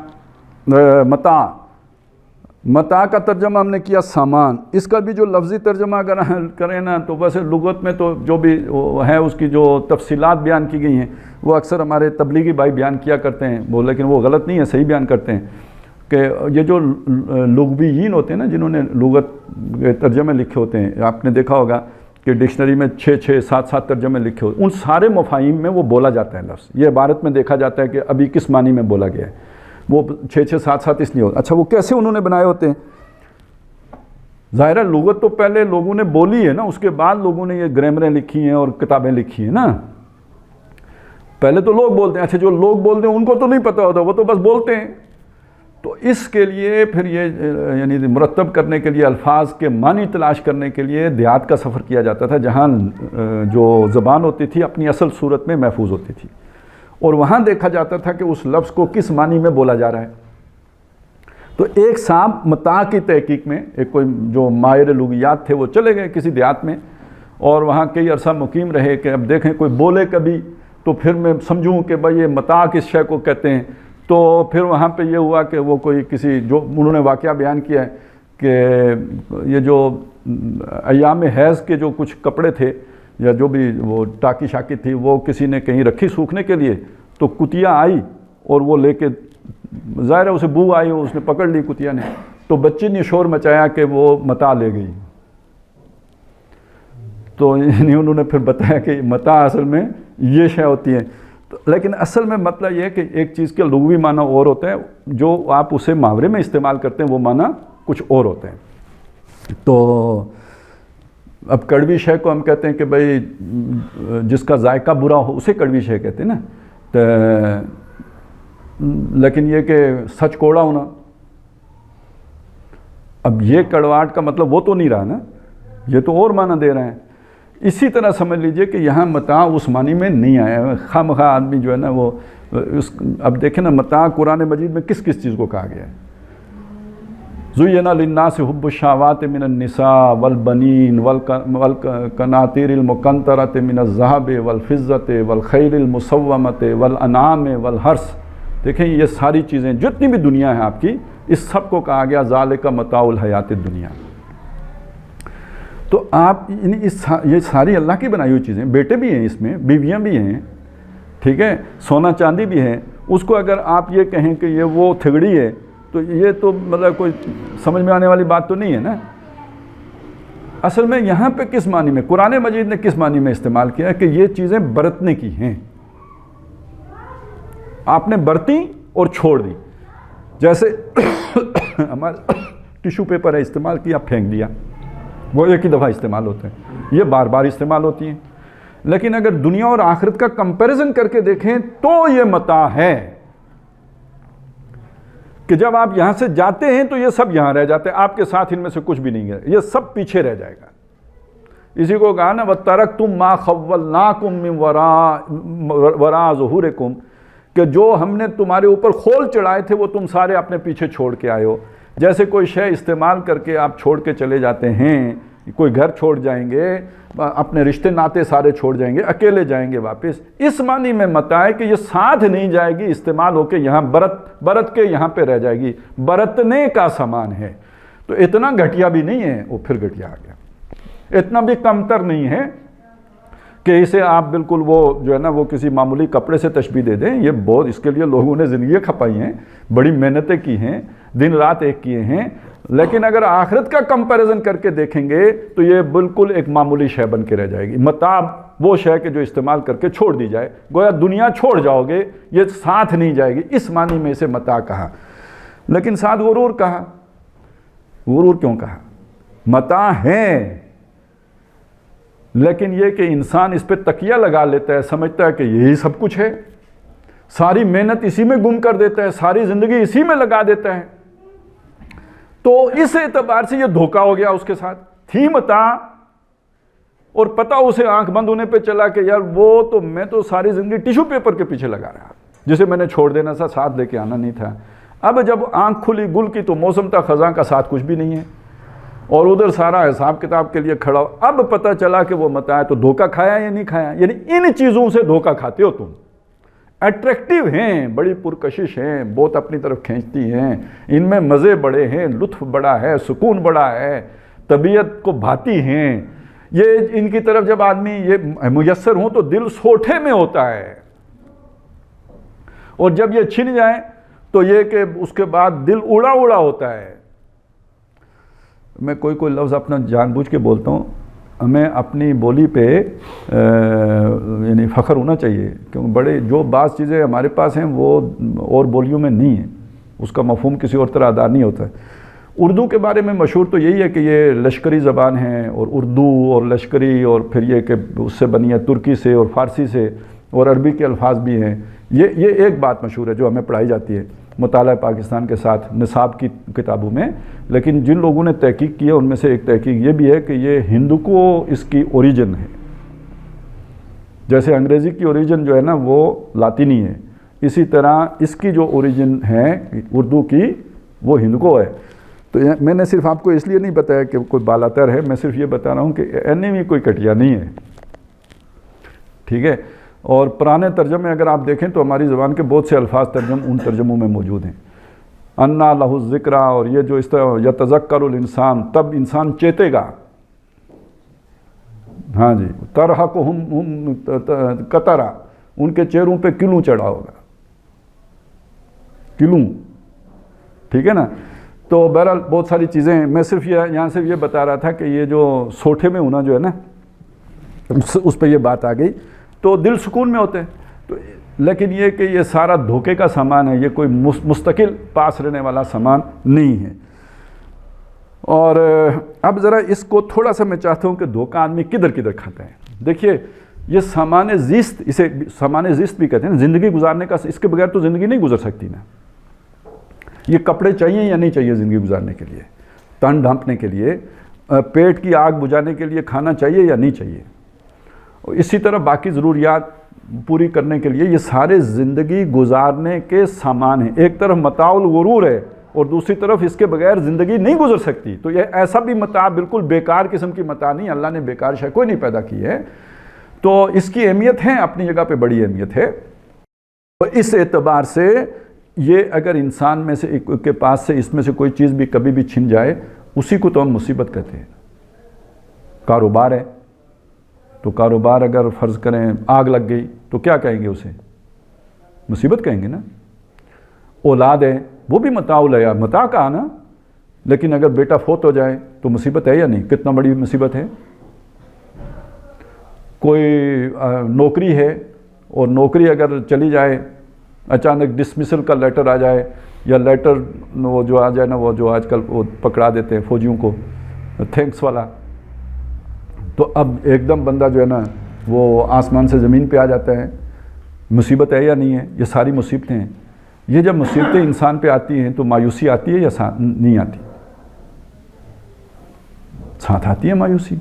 A: متاع. متاع کا ترجمہ ہم نے کیا سامان. اس کا بھی جو لفظی ترجمہ اگر کریں نا تو ویسے لغت میں تو جو بھی ہے اس کی جو تفصیلات بیان کی گئی ہیں وہ اکثر ہمارے تبلیغی بھائی بیان کیا کرتے ہیں وہ، لیکن وہ غلط نہیں ہے، صحیح بیان کرتے ہیں کہ یہ جو لغویین ہوتے ہیں نا، جنہوں نے لغت کے ترجمے لکھے ہوتے ہیں، آپ نے دیکھا ہوگا کہ ڈکشنری میں 6 7 ترجمے لکھے ہوتے ہیں، ان سارے مفاہیم میں وہ بولا جاتا ہے لفظ. یہ عبارت میں دیکھا جاتا ہے کہ ابھی کس معنی میں بولا گیا ہے، وہ 6 7 اس لیے ہوتا. اچھا وہ کیسے انہوں نے بنائے ہوتے ہیں؟ ظاہر ہے لغت تو پہلے لوگوں نے بولی ہے نا، اس کے بعد لوگوں نے یہ گرامریں لکھی ہیں اور کتابیں لکھی ہیں نا. پہلے تو لوگ بولتے ہیں، اچھا جو لوگ بولتے ہیں ان کو تو نہیں پتہ ہوتا، وہ تو بس بولتے ہیں. تو اس کے لیے پھر یہ یعنی مرتب کرنے کے لیے، الفاظ کے معنی تلاش کرنے کے لیے دیہات کا سفر کیا جاتا تھا، جہاں جو زبان ہوتی تھی اپنی اصل صورت میں محفوظ ہوتی تھی، اور وہاں دیکھا جاتا تھا کہ اس لفظ کو کس معنی میں بولا جا رہا ہے. تو ایک صاحب متاع کی تحقیق میں، ایک کوئی جو ماہر لغویات تھے وہ چلے گئے کسی دیہات میں اور وہاں کئی عرصہ مقیم رہے کہ اب دیکھیں کوئی بولے کبھی تو پھر میں سمجھوں کہ بھائی یہ متاع کس شے کو کہتے ہیں. تو پھر وہاں پہ یہ ہوا کہ وہ کوئی کسی جو انہوں نے واقعہ بیان کیا ہے کہ یہ جو ایام حیض کے جو کچھ کپڑے تھے یا جو بھی وہ ٹاکی شاکی تھی وہ کسی نے کہیں رکھی سوکھنے کے لیے، تو کتیا آئی اور وہ لے کے، ظاہر ہے اسے بو آئی، اس نے پکڑ لی کتیا نے، تو بچے نے شور مچایا کہ وہ متاع لے گئی. تو یعنی انہوں نے پھر بتایا کہ متاع اصل میں یہ شے ہوتی ہے. لیکن اصل میں مطلب یہ ہے کہ ایک چیز کے لغوی معنی اور ہوتا ہے، جو آپ اسے محاورے میں استعمال کرتے ہیں وہ معنی کچھ اور ہوتے ہیں. تو اب کڑوی شے کو ہم کہتے ہیں کہ بھئی جس کا ذائقہ برا ہو اسے کڑوی شے کہتے ہیں نا. لیکن یہ کہ سچ کوڑا ہونا، اب یہ کڑواہٹ کا مطلب وہ تو نہیں رہا نا، یہ تو اور معنی دے رہے ہیں. اسی طرح سمجھ لیجئے کہ یہاں متاع اس معنی میں نہیں آیا ہے. خواہ مخواہ آدمی جو ہے نا وہ اب دیکھیں نا متاع قرآن مجید میں کس کس چیز کو کہا گیا ہے. زُيِّنَ لِلنَّاسِ حُبُّ الشَّهَوَاتِ مِنَ النِّسَاءِ وَالْبَنِينَ وَالْقَنَاطِيرِ الْمُقَنطَرَةِ مِنَ الذَّهَبِ وَالْفِضَّةِ وَالْخَيْلِ الْمُسَوَّمَةِ وَالْأَنْعَامِ وَالْحَرْثِ. دیکھیں یہ ساری چیزیں جتنی بھی دنیا ہے آپ کی، اس سب کو کہا گیا ذَلِكَ مَتَاعُ الْحَيَاةِ الدُّنْيَا. تو آپ یہ ساری اللہ کی بنائی ہوئی چیزیں، بیٹے بھی ہیں اس میں، بیویاں بھی ہیں، ٹھیک ہے، سونا چاندی بھی ہے. اس کو اگر آپ یہ کہیں کہ یہ وہ تھگڑی ہے تو یہ تو مطلب کوئی سمجھ میں آنے والی بات تو نہیں ہے نا. اصل میں یہاں پہ کس معنی میں قرآن مجید نے کس معنی میں استعمال کیا ہے کہ یہ چیزیں برتنے کی ہیں، آپ نے برتی اور چھوڑ دی. جیسے ہمارا ٹیشو پیپر ہے، استعمال کیا پھینک دیا، وہ ایک ہی دفعہ استعمال ہوتے ہیں، یہ بار بار استعمال ہوتی ہیں. لیکن اگر دنیا اور آخرت کا کمپیریزن کر کے دیکھیں تو یہ متاع ہے کہ جب آپ یہاں سے جاتے ہیں تو یہ سب یہاں رہ جاتے ہیں، آپ کے ساتھ ان میں سے کچھ بھی نہیں ہے، یہ سب پیچھے رہ جائے گا۔ اسی کو کہا نا وَتَرَكْتُمْ مَا خَوَّلْنَاكُمْ مِنْ وَرَاءَ ظُهُورِكُمْ، کہ جو ہم نے تمہارے اوپر خول چڑھائے تھے وہ تم سارے اپنے پیچھے چھوڑ کے آئے ہو۔ جیسے کوئی شے استعمال کر کے آپ چھوڑ کے چلے جاتے ہیں، کوئی گھر چھوڑ جائیں گے، اپنے رشتے ناتے سارے چھوڑ جائیں گے، اکیلے جائیں گے واپس، اس معنی میں متاع ہے کہ یہ ساتھ نہیں جائے گی، استعمال ہو کے یہاں برت کے یہاں پہ رہ جائے گی، برتنے کا سامان ہے۔ تو اتنا گھٹیا بھی نہیں ہے، وہ پھر گھٹیا آ گیا، اتنا بھی کمتر نہیں ہے کہ اسے آپ بالکل وہ جو ہے نا وہ کسی معمولی کپڑے سے تشبیہ دے دیں۔ یہ بہت، اس کے لیے لوگوں نے زندگیاں کھپائی ہیں، بڑی محنتیں کی ہیں، دن رات ایک کیے ہیں، لیکن اگر آخرت کا کمپیریزن کر کے دیکھیں گے تو یہ بالکل ایک معمولی شے بن کے رہ جائے گی۔ متاع وہ شے کہ جو استعمال کر کے چھوڑ دی جائے، گویا دنیا چھوڑ جاؤ گے، یہ ساتھ نہیں جائے گی، اس معنی میں اسے متاع کہا۔ لیکن ساتھ غرور کہا۔ غرور کیوں کہا؟ متاع ہے، لیکن یہ کہ انسان اس پہ تکیہ لگا لیتا ہے، سمجھتا ہے کہ یہی سب کچھ ہے، ساری محنت اسی میں گم کر دیتا ہے، ساری زندگی اسی میں لگا دیتا ہے، تو اس اعتبار سے یہ دھوکہ ہو گیا۔ اس کے ساتھ تھی متاع اور پتہ اسے آنکھ بند ہونے پہ چلا کہ یار وہ تو میں تو ساری زندگی ٹیشو پیپر کے پیچھے لگا رہا، جسے میں نے چھوڑ دینا تھا، ساتھ لے کے آنا نہیں تھا۔ اب جب آنکھ کھلی گل کی تو موسم تھا خزاں کا، ساتھ کچھ بھی نہیں ہے، اور ادھر سارا حساب کتاب کے لیے کھڑا ہو۔ اب پتہ چلا کہ وہ متاع ہے، تو دھوکہ کھایا یا نہیں کھایا؟ یعنی ان چیزوں سے دھوکہ کھاتے ہو تم۔ اٹریکٹیو ہیں، بڑی پرکشش ہیں، بہت اپنی طرف کھینچتی ہیں، ان میں مزے بڑے ہیں، لطف بڑا ہے، سکون بڑا ہے، طبیعت کو بھاتی ہیں، یہ ان کی طرف جب آدمی یہ میسر ہوں تو دل سوٹھے میں ہوتا ہے، اور جب یہ چھن جائیں تو یہ کہ اس کے بعد دل اڑا اڑا ہوتا ہے۔ میں کوئی لفظ اپنا جان بوجھ کے بولتا ہوں، ہمیں اپنی بولی پہ یعنی فخر ہونا چاہیے، کیونکہ بڑے جو بعض چیزیں ہمارے پاس ہیں وہ اور بولیوں میں نہیں ہیں، اس کا مفہوم کسی اور طرح ادا نہیں ہوتا ہے۔ اردو کے بارے میں مشہور تو یہی ہے کہ یہ لشکری زبان ہے، اور اردو اور لشکری، اور پھر یہ کہ اس سے بنی ہے ترکی سے اور فارسی سے، اور عربی کے الفاظ بھی ہیں۔ یہ ایک بات مشہور ہے جو ہمیں پڑھائی جاتی ہے مطالعہ پاکستان کے ساتھ نصاب کی کتابوں میں، لیکن جن لوگوں نے تحقیق کی ہے ان میں سے ایک تحقیق یہ بھی ہے کہ یہ ہندو کو اس کی اوریجن ہے، جیسے انگریزی کی اوریجن جو ہے نا وہ لاطینی ہے، اسی طرح اس کی جو اوریجن ہے اردو کی وہ ہندکو ہے۔ تو میں نے صرف آپ کو اس لیے نہیں بتایا کہ کوئی بالاتر ہے، میں صرف یہ بتا رہا ہوں کہ اینیمی کوئی کٹیا نہیں ہے، ٹھیک ہے۔ اور پرانے ترجمے اگر آپ دیکھیں تو ہماری زبان کے بہت سے الفاظ ان ترجموں میں موجود ہیں، انا لہ الذکر، اور یہ جو اس طرح یتذکر الانسان، تب انسان چیتے گا، ہاں جی، ترہقہم قطرہ، ان کے چہروں پہ کلوں چڑھا ہوگا، کلوں، ٹھیک ہے نا۔ تو بہرحال بہت ساری چیزیں ہیں، میں صرف یہاں سے یہ بتا رہا تھا کہ یہ جو سوٹھے میں ہونا جو ہے نا، اس پہ یہ بات آ گئی، تو دل سکون میں ہوتے ہیں۔ تو لیکن یہ کہ یہ سارا دھوکے کا سامان ہے، یہ کوئی مستقل پاس رہنے والا سامان نہیں ہے۔ اور اب ذرا اس کو تھوڑا سا میں چاہتا ہوں کہ دھوکہ آدمی کدھر کدھر کھاتا ہے۔ دیکھیے یہ سامان زیست، اسے سامان زیست بھی کہتے ہیں، زندگی گزارنے کا، اس کے بغیر تو زندگی نہیں گزر سکتی نا۔ یہ کپڑے چاہیے یا نہیں چاہیے زندگی گزارنے کے لیے، تن ڈھانپنے کے لیے، پیٹ کی آگ بجھانے کے لیے کھانا چاہیے یا نہیں چاہیے، اسی طرح باقی ضروریات پوری کرنے کے لیے، یہ سارے زندگی گزارنے کے سامان ہیں۔ ایک طرف متاع الغرور ہے اور دوسری طرف اس کے بغیر زندگی نہیں گزر سکتی۔ تو یہ ایسا بھی متاع بالکل بیکار قسم کی متاع نہیں، اللہ نے بیکار شے کوئی نہیں پیدا کی ہے، تو اس کی اہمیت ہے، اپنی جگہ پہ بڑی اہمیت ہے۔ تو اس اعتبار سے یہ اگر انسان میں سے کے پاس سے اس میں سے کوئی چیز بھی کبھی بھی چھن جائے، اسی کو تو ہم مصیبت کہتے ہیں۔ کاروبار ہے تو کاروبار اگر فرض کریں آگ لگ گئی تو کیا کہیں گے اسے؟ مصیبت کہیں گے نا۔ اولاد ہے وہ بھی متاع ہے، متاع کہا نا، لیکن اگر بیٹا فوت ہو جائے تو مصیبت ہے یا نہیں؟ کتنا بڑی مصیبت ہے۔ کوئی نوکری ہے اور نوکری اگر چلی جائے، اچانک ڈسمسل کا لیٹر آ جائے، یا لیٹر وہ جو آ جائے نا، وہ جو آج کل وہ پکڑا دیتے ہیں فوجیوں کو، تھینکس والا، تو اب ایک دم بندہ جو ہے نا وہ آسمان سے زمین پہ آ جاتا ہے، مصیبت ہے یا نہیں ہے؟ یہ ساری مصیبتیں ہیں۔ یہ جب مصیبتیں انسان پہ آتی ہیں تو مایوسی آتی ہے یا نہیں آتی؟ ساتھ آتی ہے مایوسی،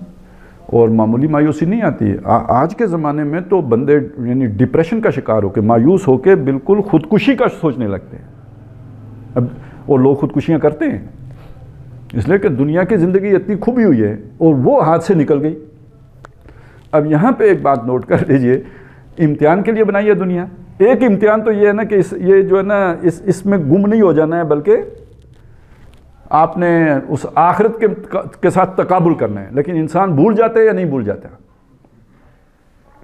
A: اور معمولی مایوسی نہیں آتی ہے۔ آج کے زمانے میں تو بندے یعنی ڈپریشن کا شکار ہو کے، مایوس ہو کے بالکل خودکشی کا سوچنے لگتے ہیں۔ اب اور لوگ خودکشیاں کرتے ہیں اس لیے کہ دنیا کی زندگی اتنی کھبی ہوئی ہے اور وہ ہاتھ سے نکل گئی۔ اب یہاں پہ ایک بات نوٹ کر لیجئے، امتحان کے لیے بنائی ہے دنیا۔ ایک امتحان تو یہ ہے نا کہ یہ جو ہے نا اس میں گم نہیں ہو جانا ہے، بلکہ آپ نے اس آخرت کے ساتھ تقابل کرنا ہے۔ لیکن انسان بھول جاتا ہے یا نہیں بھول جاتا؟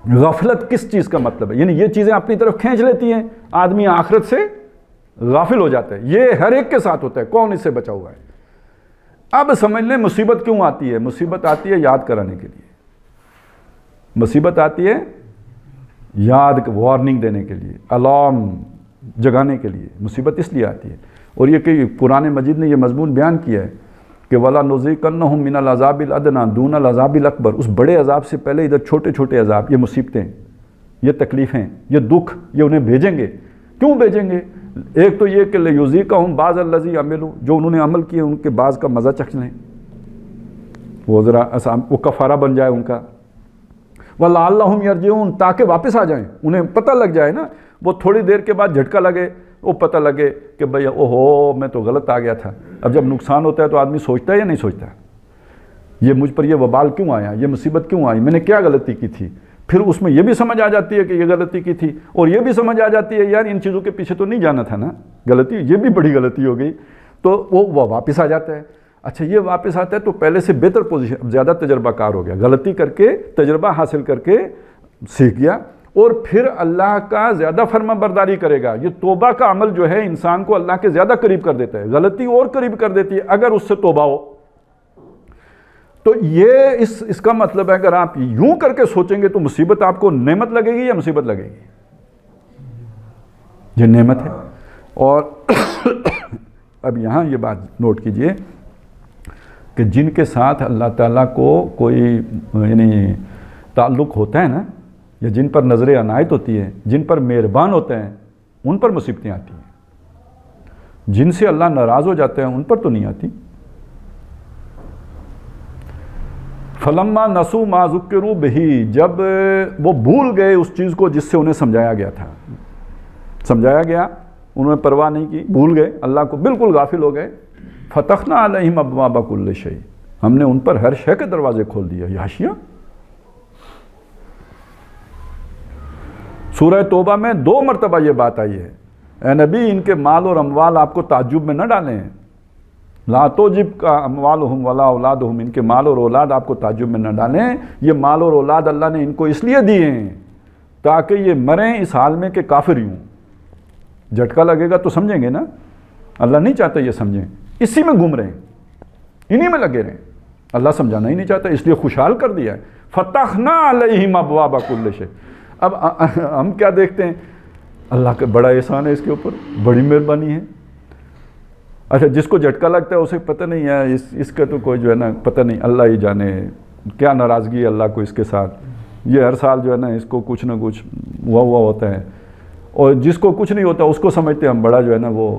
A: غفلت کس چیز کا مطلب ہے؟ یعنی یہ چیزیں اپنی طرف کھینچ لیتی ہیں، آدمی آخرت سے غافل ہو جاتا ہے۔ یہ ہر ایک کے ساتھ ہوتا ہے، کون اس سے بچا ہوا ہے؟ اب سمجھ لیں مصیبت کیوں آتی ہے۔ مصیبت آتی ہے یاد کرانے کے لیے، مصیبت آتی ہے یاد وارننگ دینے کے لیے، الارم جگانے کے لیے مصیبت اس لیے آتی ہے۔ اور یہ کہ قرآن مجید نے یہ مضمون بیان کیا ہے کہ وَلَا نُذِيقَنَّهُم مِّنَ الْعَذَابِ الْأَدْنَىٰ دُونَ الْعَذَابِ الْأَكْبَرِ، اس بڑے عذاب سے پہلے ادھر چھوٹے چھوٹے عذاب، یہ مصیبتیں، یہ تکلیفیں، یہ دکھ، یہ انہیں بھیجیں گے۔ کیوں بھیجیں گے؟ ایک تو یہ کہ لِيُذِيقَهُم بَعْضَ الَّذِي عَمِلُوا، جو انہوں نے عمل کیے ان کے بعض کا مزہ چکھ لیں، وہ ذرا وہ کفارہ بن جائے ان کا۔ وَلَعَلَّهُمْ يَرْجِعُونَ، تاکہ واپس آ جائیں، انہیں پتہ لگ جائے نا، وہ تھوڑی دیر کے بعد جھٹکا لگے، وہ پتہ لگے کہ بھئی اوہو میں تو غلط آ گیا تھا۔ اب جب نقصان ہوتا ہے تو آدمی سوچتا ہے یا نہیں سوچتا؟ یہ مجھ پر یہ وبال کیوں آیا، یہ مصیبت کیوں آئی، میں نے کیا غلطی کی تھی؟ پھر اس میں یہ بھی سمجھ آ جاتی ہے کہ یہ غلطی کی تھی، اور یہ بھی سمجھ آ جاتی ہے یار ان چیزوں کے پیچھے تو نہیں جانا تھا نا، غلطی یہ بھی بڑی غلطی ہو گئی، تو وہ واپس آ جاتا ہے۔ اچھا یہ واپس آتا ہے تو پہلے سے بہتر پوزیشن، زیادہ تجربہ کار ہو گیا، غلطی کر کے تجربہ حاصل کر کے سیکھ گیا، اور پھر اللہ کا زیادہ فرما برداری کرے گا۔ یہ توبہ کا عمل جو ہے انسان کو اللہ کے زیادہ قریب کر دیتا ہے، غلطی اور قریب کر دیتی ہے اگر اس سے توبہ ہو۔ تو یہ اس کا مطلب ہے اگر آپ یوں کر کے سوچیں گے تو مصیبت آپ کو نعمت لگے گی یا مصیبت لگے گی؟ یہ نعمت ہے۔ اور اب یہاں یہ بات نوٹ کیجئے کہ جن کے ساتھ اللہ تعالیٰ کو کوئی یعنی تعلق ہوتا ہے نا، یا جن پر نظر عنایت ہوتی ہے، جن پر مہربان ہوتے ہیں، ان پر مصیبتیں آتی ہیں۔ جن سے اللہ ناراض ہو جاتے ہیں ان پر تو نہیں آتی۔ فَلَمَّا نَسُوا مَا ذُكِّرُوا بِهِ، جب وہ بھول گئے اس چیز کو جس سے انہیں سمجھایا گیا تھا، سمجھایا گیا انہوں نے پرواہ نہیں کی، بھول گئے، اللہ کو بالکل غافل ہو گئے۔ فَتَحْنَا عَلَيْهِمْ أَبْوَابَ كُلِّ شَيْءٍ، ہم نے ان پر ہر شے کے دروازے کھول دیے۔ یہ حاشیہ سورہ توبہ میں 2 مرتبہ یہ بات آئی ہے، اے نبی ان کے مال اور اموال آپ کو تعجب میں نہ ڈالیں، لا تعجبک اموالہم ولا اولادہم، ان کے مال اور اولاد آپ کو تعجب میں نہ ڈالیں۔ یہ مال اور اولاد اللہ نے ان کو اس لیے دیے ہیں تاکہ یہ مریں اس حال میں کہ کافر ہی ہوں۔ جھٹکا لگے گا تو سمجھیں گے نا، اللہ نہیں چاہتا یہ سمجھیں، اسی میں گم رہیں، انہی میں لگے رہیں، اللہ سمجھانا ہی نہیں چاہتا، اس لیے خوشحال کر دیا ہے۔ فتحنا علیہم ابواب کل شیء۔ اب ہم کیا دیکھتے ہیں؟ اللہ کا بڑا احسان ہے اس کے اوپر، بڑی مہربانی ہے۔ اچھا جس کو جھٹکا لگتا ہے اسے پتہ نہیں ہے، اس کا تو کوئی جو ہے نا پتہ نہیں، اللہ ہی جانے کیا ناراضگی ہے اللہ کو اس کے ساتھ، یہ ہر سال جو ہے نا اس کو کچھ نہ کچھ ہوا ہوتا ہے، اور جس کو کچھ نہیں ہوتا اس کو سمجھتے ہم بڑا جو ہے نا وہ۔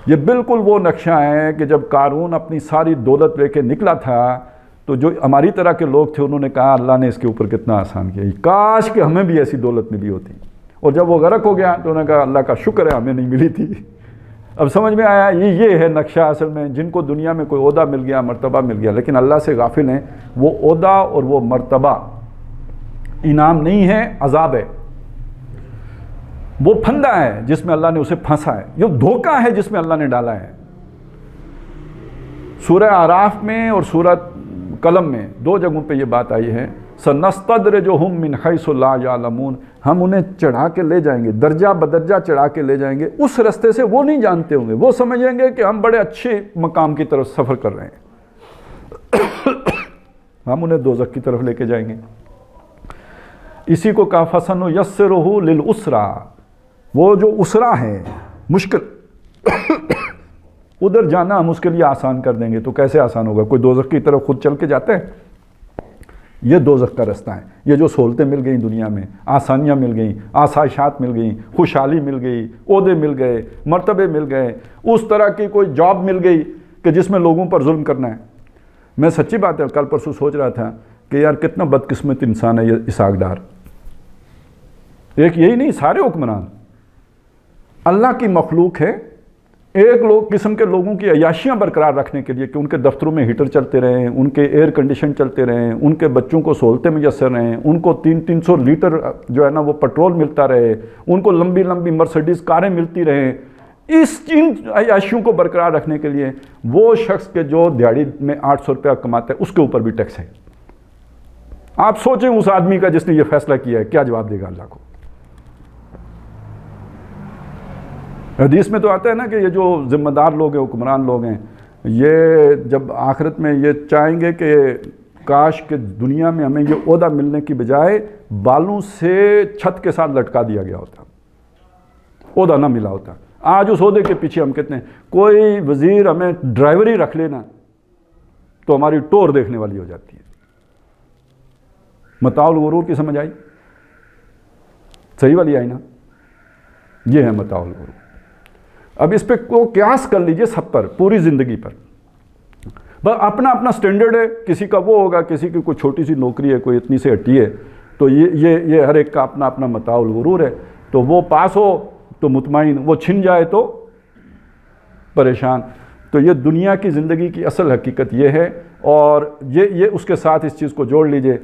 A: یہ بالکل وہ نقشہ ہے کہ جب قارون اپنی ساری دولت لے کے نکلا تھا تو جو ہماری طرح کے لوگ تھے انہوں نے کہا اللہ نے اس کے اوپر کتنا آسان کیا، کاش کہ ہمیں بھی ایسی دولت ملی ہوتی۔ اور جب وہ غرق ہو گیا تو انہوں نے کہا اللہ کا شکر ہے ہمیں نہیں ملی تھی۔ اب سمجھ میں آیا، یہ ہے نقشہ اصل میں، جن کو دنیا میں کوئی عہدہ مل گیا، مرتبہ مل گیا، لیکن اللہ سے غافل ہیں۔ وہ عہدہ اور وہ مرتبہ انعام نہیں ہے، عذاب ہے، وہ پھندا ہے جس میں اللہ نے اسے پھنسا ہے، یہ دھوکہ ہے جس میں اللہ نے ڈالا ہے۔ سورہ اعراف میں اور سورہ قلم میں 2 جگہوں پہ یہ بات آئی ہے، سَنَسْتَدْرِجُهُم مِّنْ حَيْثُ لَا يَعْلَمُونَ، ہم انہیں چڑھا کے لے جائیں گے، درجہ بدرجہ چڑھا کے لے جائیں گے، اس رستے سے وہ نہیں جانتے ہوں گے، وہ سمجھیں گے کہ ہم بڑے اچھے مقام کی طرف سفر کر رہے ہیں، ہم انہیں دوزخ کی طرف لے کے جائیں گے۔ اسی کو کہا فَسَنُيَسِّرُهُ لِلْعُسْرَىٰ، وہ جو اسرا ہے مشکل ادھر جانا ہم اس کے لیے آسان کر دیں گے۔ تو کیسے آسان ہوگا؟ کوئی دوزخ کی طرف خود چل کے جاتا ہے؟ یہ دوزخ کا رستہ ہے. یہ جو سہولتیں مل گئیں دنیا میں، آسانیاں مل گئیں، آسائشات مل گئیں، خوشحالی مل گئی، عہدے مل گئے، مرتبے مل گئے، اس طرح کی کوئی جاب مل گئی کہ جس میں لوگوں پر ظلم کرنا ہے. میں سچی بات ہے کل پرسوں سوچ رہا تھا کہ یار کتنا بدقسمت انسان ہے یہ اسحاق ڈار. ایک یہی نہیں، سارے حکمران اللہ کی مخلوق ہے. ایک قسم کے لوگوں کی عیاشیاں برقرار رکھنے کے لیے کہ ان کے دفتروں میں ہیٹر چلتے رہیں، ان کے ایئر کنڈیشن چلتے رہیں، ان کے بچوں کو سہولتیں میسر رہیں، ان کو 300 لیٹر جو ہے نا وہ پیٹرول ملتا رہے، ان کو لمبی لمبی مرسیڈیز کاریں ملتی رہیں. ان عیاشیوں کو برقرار رکھنے کے لیے وہ شخص کے جو دیہڑی میں 800 روپیہ کماتا ہے اس کے اوپر بھی ٹیکس ہے. آپ سوچیں اس آدمی کا جس نے یہ فیصلہ کیا ہے کیا جواب دے گا اللہ کو. حدیث میں تو آتا ہے نا کہ یہ جو ذمہ دار لوگ ہیں، حکمران لوگ ہیں، یہ جب آخرت میں یہ چاہیں گے کہ کاش کہ دنیا میں ہمیں یہ عہدہ ملنے کی بجائے بالوں سے چھت کے ساتھ لٹکا دیا گیا ہوتا، عہدہ نہ ملا ہوتا. آج اس عہدے کے پیچھے ہم کہتے ہیں کوئی وزیر ہمیں ڈرائیوری رکھ لینا تو ہماری ٹور دیکھنے والی ہو جاتی ہے. متاع الغرور کی سمجھ آئی؟ صحیح والی آئی نا؟ یہ ہے متاع الغرور. اب اس پہ کو قیاس کر لیجئے سب پر، پوری زندگی پر. بس اپنا اپنا سٹینڈرڈ ہے، کسی کا وہ ہوگا، کسی کی کوئی چھوٹی سی نوکری ہے، کوئی اتنی سے ہٹی ہے، تو یہ ہر ایک کا اپنا اپنا متاع الغرور ہے. تو وہ پاس ہو تو مطمئن، وہ چھن جائے تو پریشان. تو یہ دنیا کی زندگی کی اصل حقیقت یہ ہے. اور یہ اس کے ساتھ اس چیز کو جوڑ لیجئے